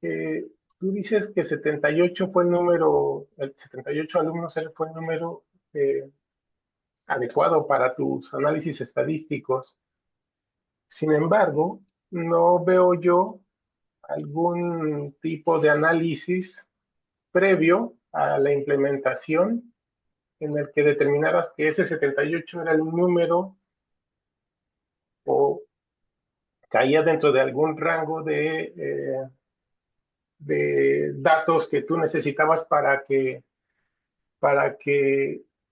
Eh, Tú dices que 78 fue el número, el 78 alumnos fue el número eh, adecuado para tus análisis estadísticos. Sin embargo, no veo yo algún tipo de análisis previo a la implementación en el que determinaras que ese 78 era el número o caía dentro de algún rango de datos que tú necesitabas para que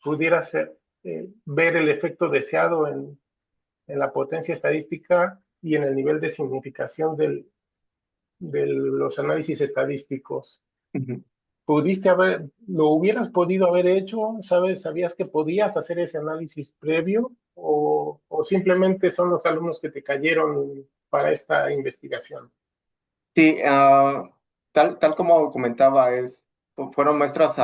pudieras ver el efecto deseado en la potencia estadística y en el nivel de significación de los análisis estadísticos. Ujú. ¿Lo hubieras podido haber hecho? ¿Sabías que podías hacer ese análisis previo? ¿O simplemente son los alumnos que te cayeron para esta investigación? Sí, tal como comentaba, fueron muestras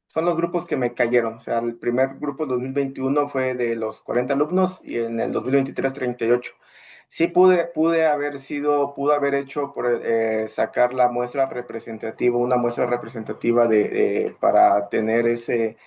son los grupos que me cayeron. O sea, el primer grupo en 2021 fue de los 40 alumnos y en el 2023 38. Sí pudo haber hecho sacar la muestra representativa, una muestra representativa para tener ese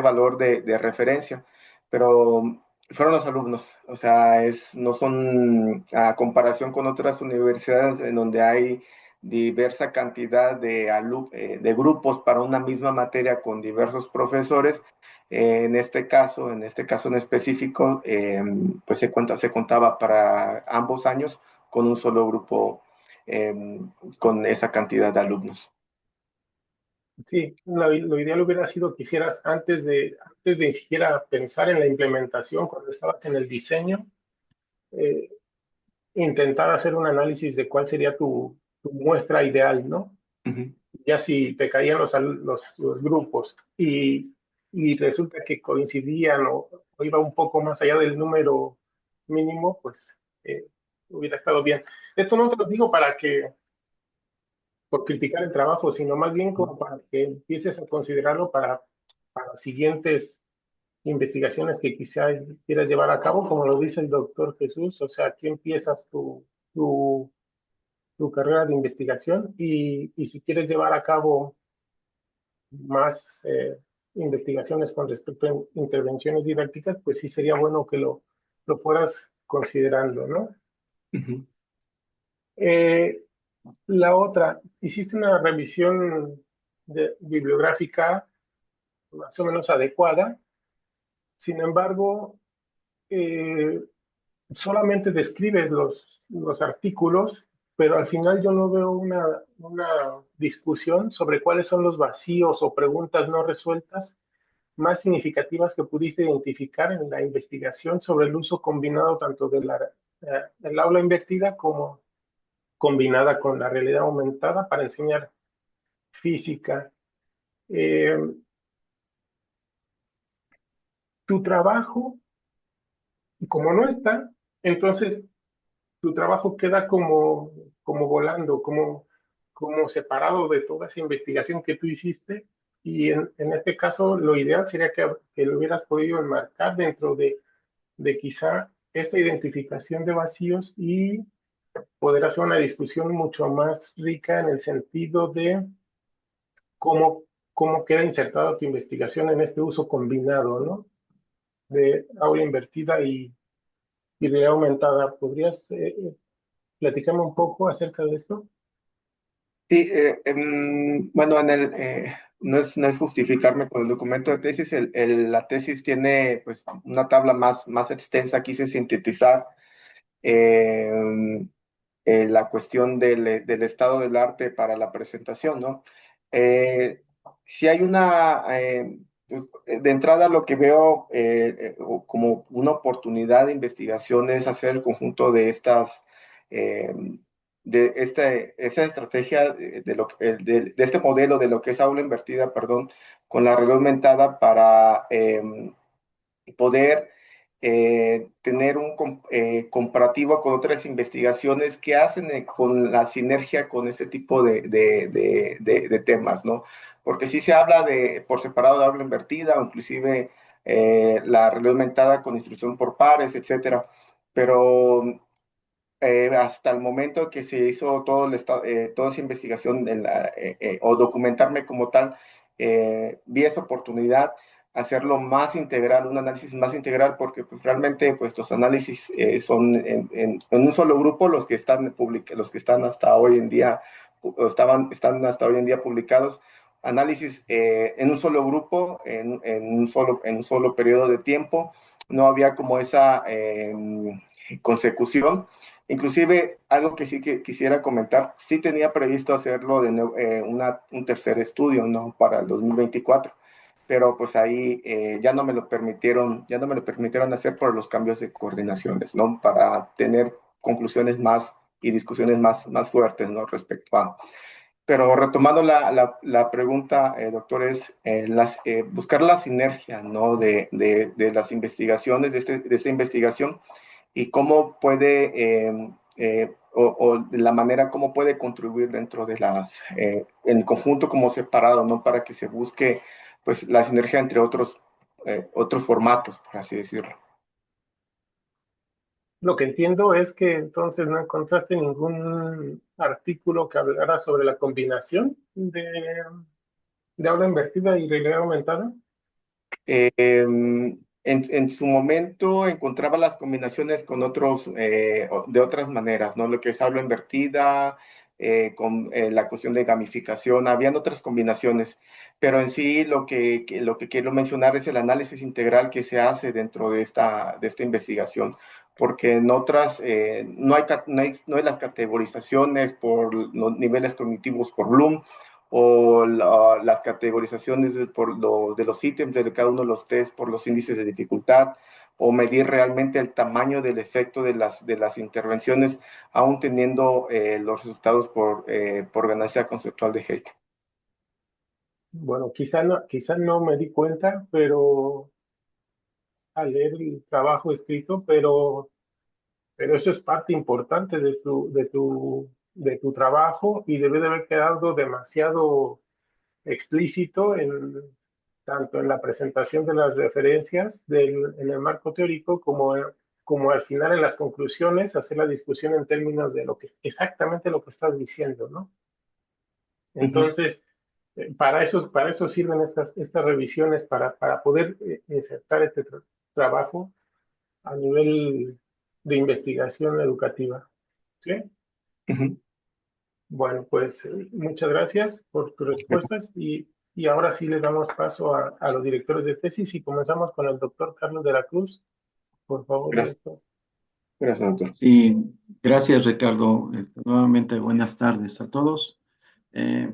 valor de referencia, pero fueron los alumnos. O sea, no son a comparación con otras universidades en donde hay diversa cantidad de grupos para una misma materia con diversos profesores. En este caso en específico, pues se contaba para ambos años con un solo grupo, eh, con esa cantidad de alumnos. Sí, lo ideal hubiera sido que hicieras antes de ni siquiera pensar en la implementación, cuando estabas en el diseño, eh, intentar hacer un análisis de cuál sería tu muestra ideal, ¿no? Ujú, Ya si te caían los grupos y resulta que coincidían o iba un poco más allá del número mínimo, pues hubiera estado bien. Esto no te lo digo por criticar el trabajo, sino más bien como para que empieces a considerarlo para siguientes investigaciones que quizás quieras llevar a cabo, como lo dice el doctor Jesús. O sea, aquí empiezas tu, tu carrera de investigación y si quieres llevar a cabo más investigaciones con respecto a intervenciones didácticas, pues sí sería bueno que lo fueras considerando, ¿no? ujú. Eh, la otra, hiciste una revisión bibliográfica más o menos adecuada. Sin embargo, eh, solamente describes los artículos, pero al final yo no veo una discusión sobre cuáles son los vacíos o preguntas no resueltas más significativas que pudiste identificar en la investigación sobre el uso combinado tanto del aula invertida como combinada con la realidad aumentada para enseñar física. Eh, Tu trabajo, como no está, entonces tu trabajo queda como volando, como separado de toda esa investigación que tú hiciste. Y en este caso, lo ideal sería que lo hubieras podido enmarcar dentro de quizá esta identificación de vacíos y poder hacer una discusión mucho más rica en el sentido de cómo, cómo queda insertada tu investigación en este uso combinado, ¿no? De aula invertida y realidad aumentada. ¿Podrías platicarme un poco acerca de esto? Sí, bueno, no es justificarme con el documento de tesis. La tesis tiene pues una tabla más extensa. Quise sintetizar eh, la cuestión del estado del arte para la presentación, ¿no? Si hay de entrada lo que veo como una oportunidad de investigación es hacer el conjunto de eh, esa estrategia de este modelo de lo que es aula invertida, perdón, con la realidad aumentada para poder tener comparativo con otras investigaciones que hacen con la sinergia con este tipo de temas, ¿no? Porque sí se habla por separado de aula invertida, o inclusive la realidad aumentada con instrucción por pares, etcétera. Pero hasta el momento que se hizo toda esa investigación o documentarme como tal, vi esa oportunidad hacerlo más integral, un análisis más integral, porque pues realmente pues los análisis son en un solo grupo los que están hasta hoy en día, están hasta hoy en día publicados, análisis en un solo grupo, en un solo periodo de tiempo. No había como esa consecución. Inclusive, algo que sí que quisiera comentar, sí tenía previsto hacerlo un tercer estudio, ¿no? Para el 2024, pero pues ahí ya no me lo permitieron hacer por los cambios de coordinaciones, ¿no? Para tener conclusiones más y discusiones más fuertes, ¿no? Respecto a... Pero retomando la pregunta, doctor, es buscar la sinergia, ¿no? De las investigaciones, de esta investigación y cómo puede, o de la manera como puede contribuir dentro de en conjunto como separado, ¿no? Para que se busque, pues, la sinergia entre otros formatos, por así decirlo. Lo que entiendo es que entonces no encontraste ningún artículo que hablara sobre la combinación de aula invertida y realidad aumentada. En su momento encontraba las combinaciones con de otras maneras, ¿no? Lo que es aula invertida, con la cuestión de gamificación, habían otras combinaciones, pero en sí lo que quiero mencionar es el análisis integral que se hace dentro de esta investigación, porque en otras no hay las categorizaciones por los niveles cognitivos por Bloom, o las categorizaciones de los ítems de cada uno de los test por los índices de dificultad, o medir realmente el tamaño del efecto de las intervenciones, aún teniendo los resultados por ganancia conceptual de Hayek. Bueno, quizá no me di cuenta, pero al leer el trabajo escrito, pero eso es parte importante de tu trabajo y debe de haber quedado demasiado explícito tanto en la presentación de las referencias en el marco teórico como al final en las conclusiones, hacer la discusión en términos de exactamente lo que estás diciendo, ¿no? Ujú, Entonces, para eso sirven estas revisiones, para poder insertar este trabajo a nivel de investigación educativa. ¿Sí? ujú. Bueno, pues muchas gracias por tus respuestas y ahora sí le damos paso a los directores de tesis y comenzamos con el doctor Carlos de la Cruz. Por favor, Gracias, director. gracias, doctor. Sí, gracias Ricardo. Nuevamente buenas tardes a todos.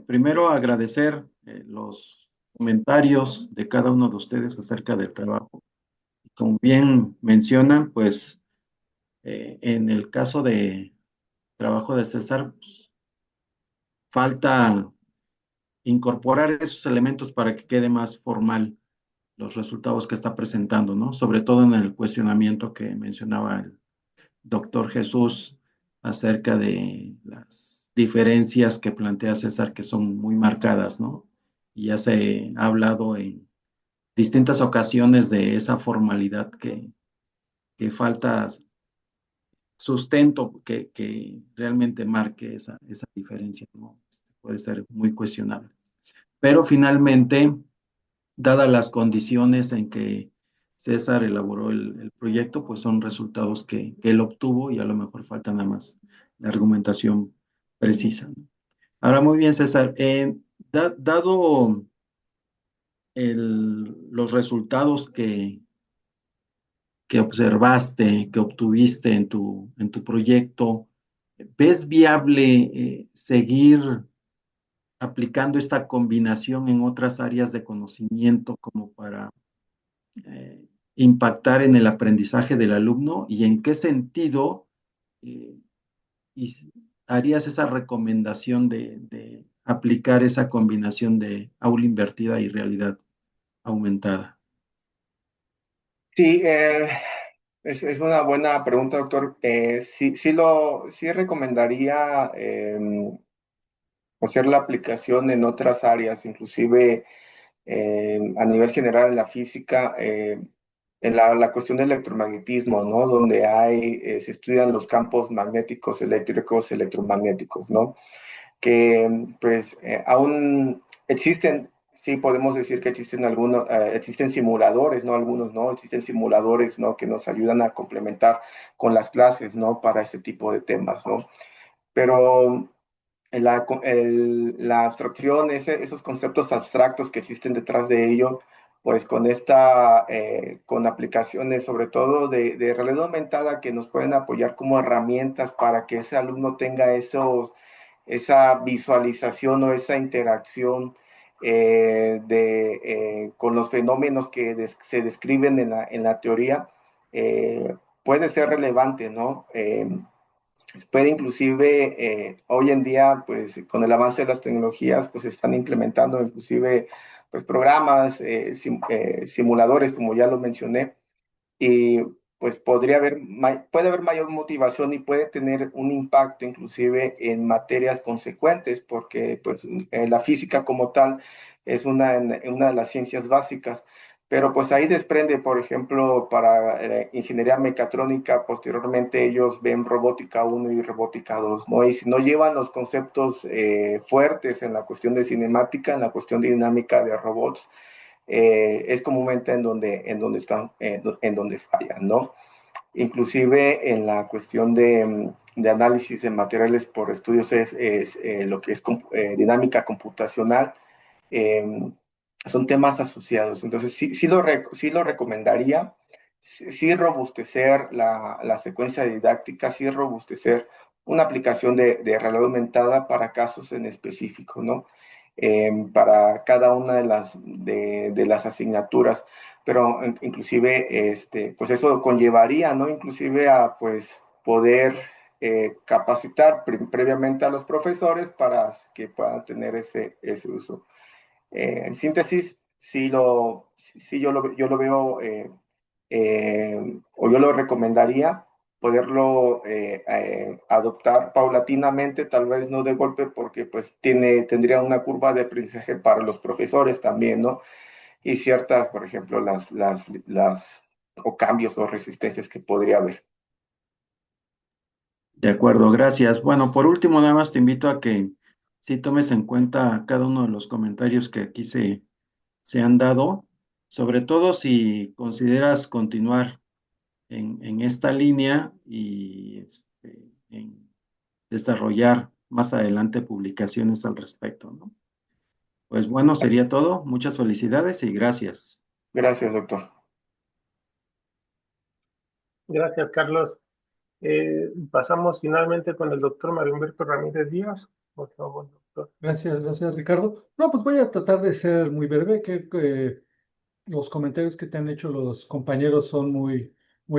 Primero agradecer los comentarios de cada uno de ustedes acerca del trabajo. Como bien mencionan, pues en el caso de trabajo de César, pues, falta incorporar esos elementos para que quede más formal los resultados que está presentando, ¿no? Sobre todo en el cuestionamiento que mencionaba el doctor Jesús acerca de las diferencias que plantea César, que son muy marcadas, ¿no? Y ya se ha hablado en distintas ocasiones de esa formalidad que falta sustento que realmente marque esa diferencia, ¿no? Puede ser muy cuestionable. Pero finalmente, dadas las condiciones en que César elaboró el proyecto, pues son resultados que él obtuvo y a lo mejor falta nada más la argumentación precisa, ¿no? Ahora, muy bien, César, dado los resultados que observaste, que obtuviste en tu proyecto, ¿ves viable seguir aplicando esta combinación en otras áreas de conocimiento como para eh, impactar en el aprendizaje del alumno y en qué sentido eh, harías esa recomendación de aplicar esa combinación de aula invertida y realidad aumentada? Sí, es una buena pregunta, doctor. Sí recomendaría hacer la aplicación en otras áreas, inclusive a nivel general en la física, en la cuestión del electromagnetismo, ¿no? Donde se estudian los campos magnéticos, eléctricos, electromagnéticos, ¿no? Que pues aún existen, sí podemos decir que existen existen simuladores, ¿no? Algunos, ¿no? Existen simuladores, ¿no? Que nos ayudan a complementar con las clases, ¿no? Para este tipo de temas, ¿no? Pero la abstracción, esos conceptos abstractos que existen detrás de ello, pues con aplicaciones sobre todo de realidad aumentada que nos pueden apoyar como herramientas para que ese alumno tenga esa visualización o esa interacción con los fenómenos que se describen en la teoría, puede ser relevante, ¿no? Puede inclusive, hoy en día, pues con el avance de las tecnologías, pues se están implementando inclusive pues, programas, simuladores, como ya lo mencioné, y pues puede haber mayor motivación y puede tener un impacto inclusive en materias consecuentes, porque pues la física como tal es una de las ciencias básicas, pero pues ahí desprende, por ejemplo, para ingeniería mecatrónica, posteriormente ellos ven robótica uno y robótica 2, ¿no? Y si no llevan los conceptos fuertes en la cuestión de cinemática, en la cuestión de dinámica de robots, es comúnmente en donde fallan, ¿no? Inclusive en la cuestión de análisis de materiales por estudios, lo que es dinámica computacional, eh, son temas asociados. Entonces, sí lo recomendaría, sí robustecer la secuencia didáctica, sí robustecer una aplicación de realidad aumentada para casos en específico, ¿no? Para cada una de las asignaturas, pero inclusive, pues eso conllevaría, ¿no? Inclusive a, pues, poder capacitar previamente a los profesores para que puedan tener ese uso. En síntesis, sí yo lo veo, o yo lo recomendaría poderlo adoptar paulatinamente, tal vez no de golpe, porque pues tendría una curva de aprendizaje para los profesores también, ¿no? Y ciertas, por ejemplo, o cambios o resistencias que podría haber. De acuerdo, gracias. Bueno, por último, nada más te invito a que sí tomes en cuenta cada uno de los comentarios que aquí se han dado, sobre todo si consideras continuar en esta línea y en desarrollar más adelante publicaciones al respecto, ¿no? Pues bueno, sería todo. Muchas felicidades y gracias. Gracias, doctor. Gracias, Carlos. Pasamos finalmente con el doctor Mario Humberto Ramírez Díaz. Por favor, doctor. Gracias, Ricardo. No, pues voy a tratar de ser muy breve, que los comentarios que te han hecho los compañeros son muy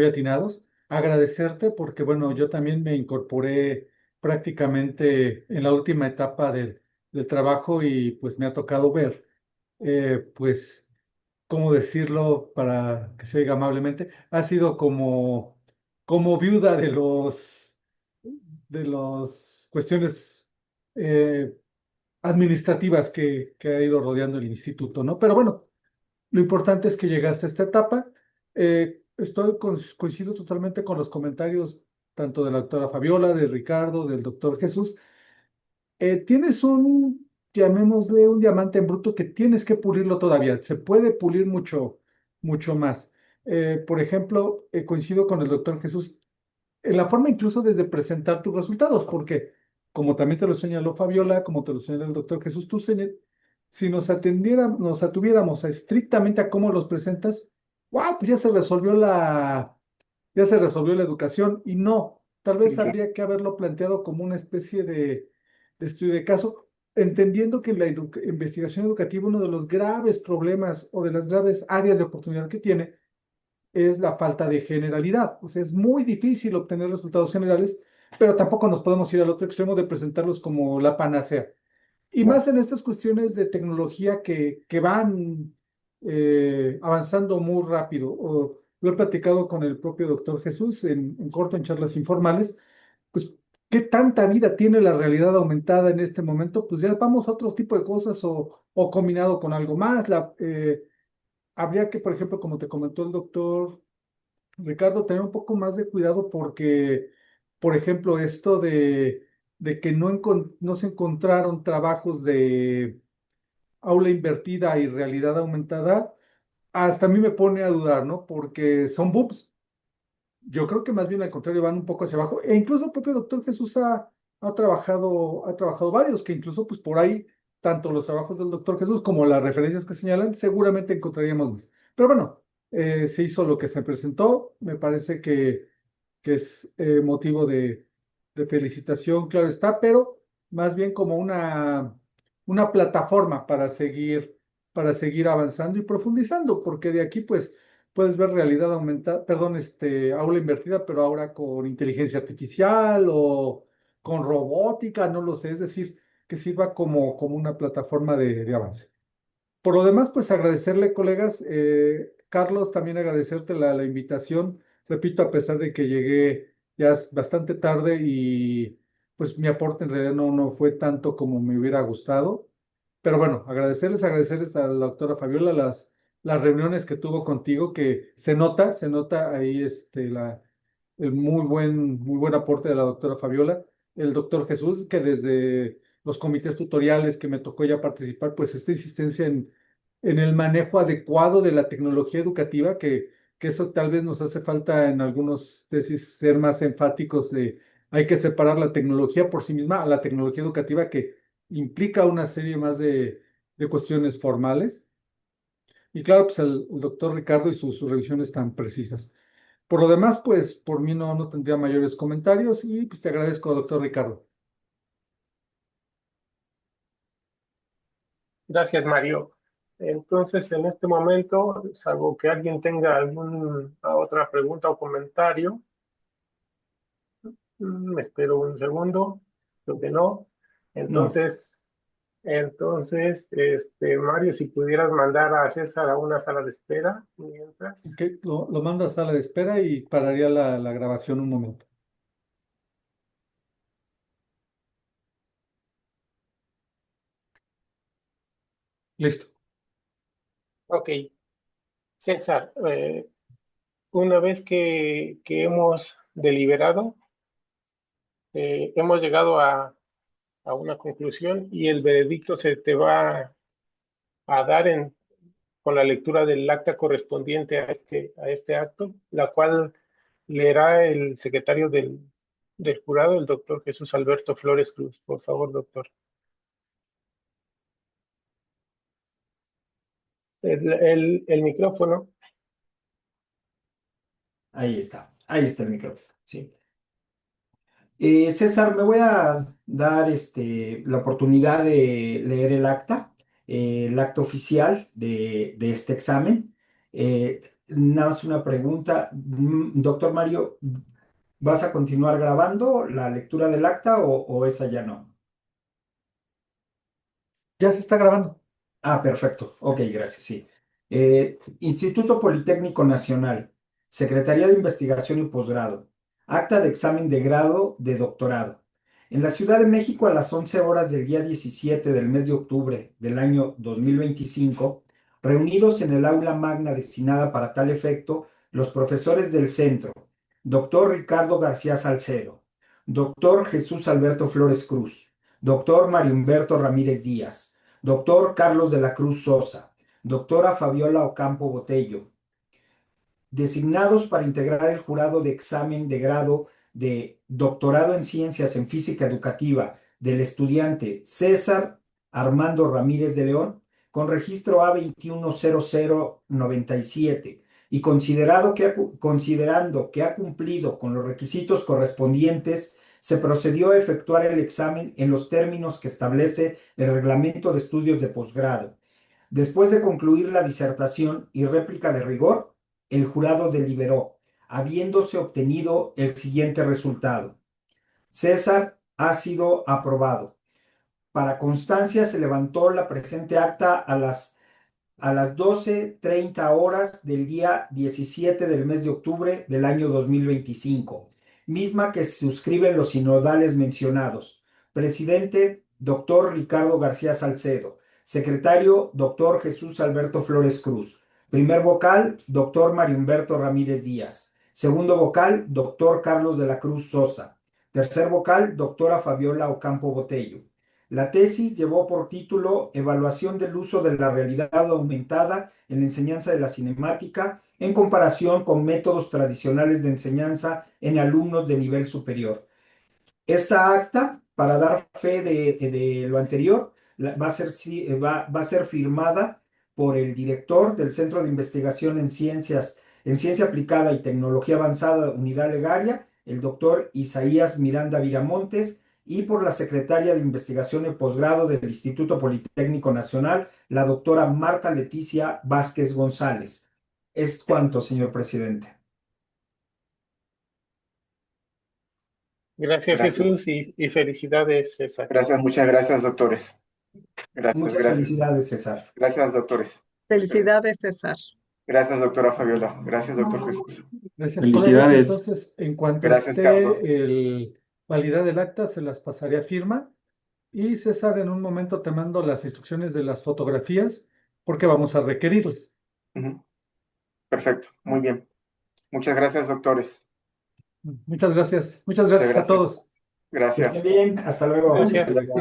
atinados. Agradecerte porque, bueno, yo también me incorporé prácticamente en la última etapa del trabajo y pues me ha tocado ver, pues, ¿cómo decirlo para que se oiga amablemente? Ha sido como viuda de los cuestiones administrativas que ha ido rodeando el instituto, ¿no? Pero bueno, lo importante es que llegaste a esta etapa. Coincido totalmente con los comentarios tanto de la doctora Fabiola, de Ricardo, del doctor Jesús. Tienes llamémosle un diamante en bruto que tienes que pulirlo todavía. Se puede pulir mucho más. Por ejemplo, coincido con el doctor Jesús en la forma incluso desde presentar tus resultados, porque como también te lo señaló Fabiola, como te lo señaló el doctor Jesús, si nos atuviéramos estrictamente a cómo los presentas, wow, pues ya se resolvió la educación y no, tal vez habría que haberlo planteado como una especie de estudio de caso, entendiendo que la investigación educativa, uno de los graves problemas o de las graves áreas de oportunidad que tiene, es la falta de generalidad. O sea, es muy difícil obtener resultados generales, pero tampoco nos podemos ir al otro extremo de presentarlos como la panacea. Y más en estas cuestiones de tecnología que van avanzando muy rápido. Lo he platicado con el propio doctor Jesús en corto, en charlas informales, pues, ¿qué tanta vida tiene la realidad aumentada en este momento? Pues ya vamos a otro tipo de cosas o combinado con algo más. Habría que, por ejemplo, como te comentó el doctor Ricardo, tener un poco más de cuidado porque, por ejemplo, esto de que no se encontraron trabajos de aula invertida y realidad aumentada, hasta a mí me pone a dudar, ¿no? Porque son boobs. Yo creo que más bien al contrario van un poco hacia abajo. E incluso el propio doctor Jesús ha trabajado varios, que incluso pues por ahí, tanto los trabajos del doctor Jesús como las referencias que señalan, seguramente encontraríamos más. Pero bueno, se hizo lo que se presentó. Me parece que es motivo de felicitación, claro está, pero más bien como una plataforma para seguir avanzando y profundizando, porque de aquí pues puedes ver realidad aumentada, perdón, aula invertida, pero ahora con inteligencia artificial o con robótica, no lo sé, es decir, que sirva como una plataforma de avance. Por lo demás, pues agradecerle, colegas. Carlos, también agradecerte la invitación. Repito, a pesar de que llegué ya es bastante tarde y pues mi aporte en realidad no fue tanto como me hubiera gustado. Pero bueno, agradecerles a la doctora Fabiola las reuniones que tuvo contigo, que se nota ahí el muy buen aporte de la doctora Fabiola. El doctor Jesús, que desde los comités tutoriales que me tocó ya participar, pues esta insistencia en el manejo adecuado de la tecnología educativa, que eso tal vez nos hace falta en algunos tesis ser más enfáticos de hay que separar la tecnología por sí misma a la tecnología educativa que implica una serie más de cuestiones formales. Y claro, pues el doctor Ricardo y sus revisiones tan precisas. Por lo demás, pues por mí no tendría mayores comentarios y pues te agradezco, doctor Ricardo. Gracias, Mario. Entonces, en este momento, salvo que alguien tenga alguna otra pregunta o comentario, espero un segundo, creo que no. No, Entonces, Mario, si pudieras mandar a César a una sala de espera mientras. ok, lo mando a sala de espera y pararía la grabación un momento. Listo. Ok, César, una vez que hemos deliberado, hemos llegado a una conclusión y el veredicto se te va a dar con la lectura del acta correspondiente a este acto, la cual leerá el secretario del jurado, el doctor Jesús Alberto Flores Cruz. Por favor, doctor. El micrófono. Ahí está el micrófono, ¿sí? César, me voy a dar la oportunidad de leer el acta oficial de este examen. Nada más una pregunta. Doctor Mario, ¿vas a continuar grabando la lectura del acta o esa ya no? Ya se está grabando. Ah, perfecto. Ok, gracias. Sí. Instituto Politécnico Nacional, Secretaría de Investigación y Posgrado, acta de examen de grado de doctorado. En la Ciudad de México, a las 11 horas del día 17 del mes de octubre del año 2025, reunidos en el aula magna destinada para tal efecto, los profesores del centro, doctor Ricardo García Salcedo, doctor Jesús Alberto Flores Cruz, doctor Mario Humberto Ramírez Díaz, doctor Carlos de la Cruz Sosa, doctora Fabiola Ocampo Botello, designados para integrar el jurado de examen de grado de doctorado en ciencias en física educativa del estudiante César Armando Ramírez de León, con registro A210097 y considerando que ha cumplido con los requisitos correspondientes, se procedió a efectuar el examen en los términos que establece el Reglamento de Estudios de Posgrado. Después de concluir la disertación y réplica de rigor, el jurado deliberó, habiéndose obtenido el siguiente resultado. César ha sido aprobado. Para constancia se levantó la presente acta a las 12:30 horas del día 17 del mes de octubre del año 2025, misma que suscriben los sinodales mencionados. Presidente, doctor Ricardo García Salcedo. Secretario, doctor Jesús Alberto Flores Cruz. Primer vocal, doctor Mario Humberto Ramírez Díaz. Segundo vocal, doctor Carlos de la Cruz Sosa. Tercer vocal, doctora Fabiola Ocampo Botello. La tesis llevó por título Evaluación del uso de la realidad aumentada en la enseñanza de la cinemática en comparación con métodos tradicionales de enseñanza en alumnos de nivel superior. Esta acta, para dar fe de lo anterior, va a ser firmada por el director del Centro de Investigación en Ciencia Aplicada y Tecnología Avanzada, Unidad Legaria, el doctor Isaías Miranda Viramontes, y por la secretaria de Investigación y Posgrado del Instituto Politécnico Nacional, la doctora Marta Leticia Vázquez González. Es cuanto, señor presidente. Gracias, Jesús, y felicidades, César. Gracias, muchas gracias, doctores. Gracias, Muchas gracias. felicidades, César. Gracias, doctores. Felicidades, César. Gracias, doctora Fabiola. Gracias, doctor Jesús. Gracias, colegas. Felicidades. Entonces, en cuanto Gracias, Carlos. esté el validad del acta, se las pasaré a firma. Y César, en un momento te mando las instrucciones de las fotografías porque vamos a requerirlas. Ujú. Perfecto, muy bien. Muchas gracias, doctores. Muchas gracias. Muchas Muchas gracias a gracias. todos. Que Gracias. esté bien. Hasta luego. Gracias.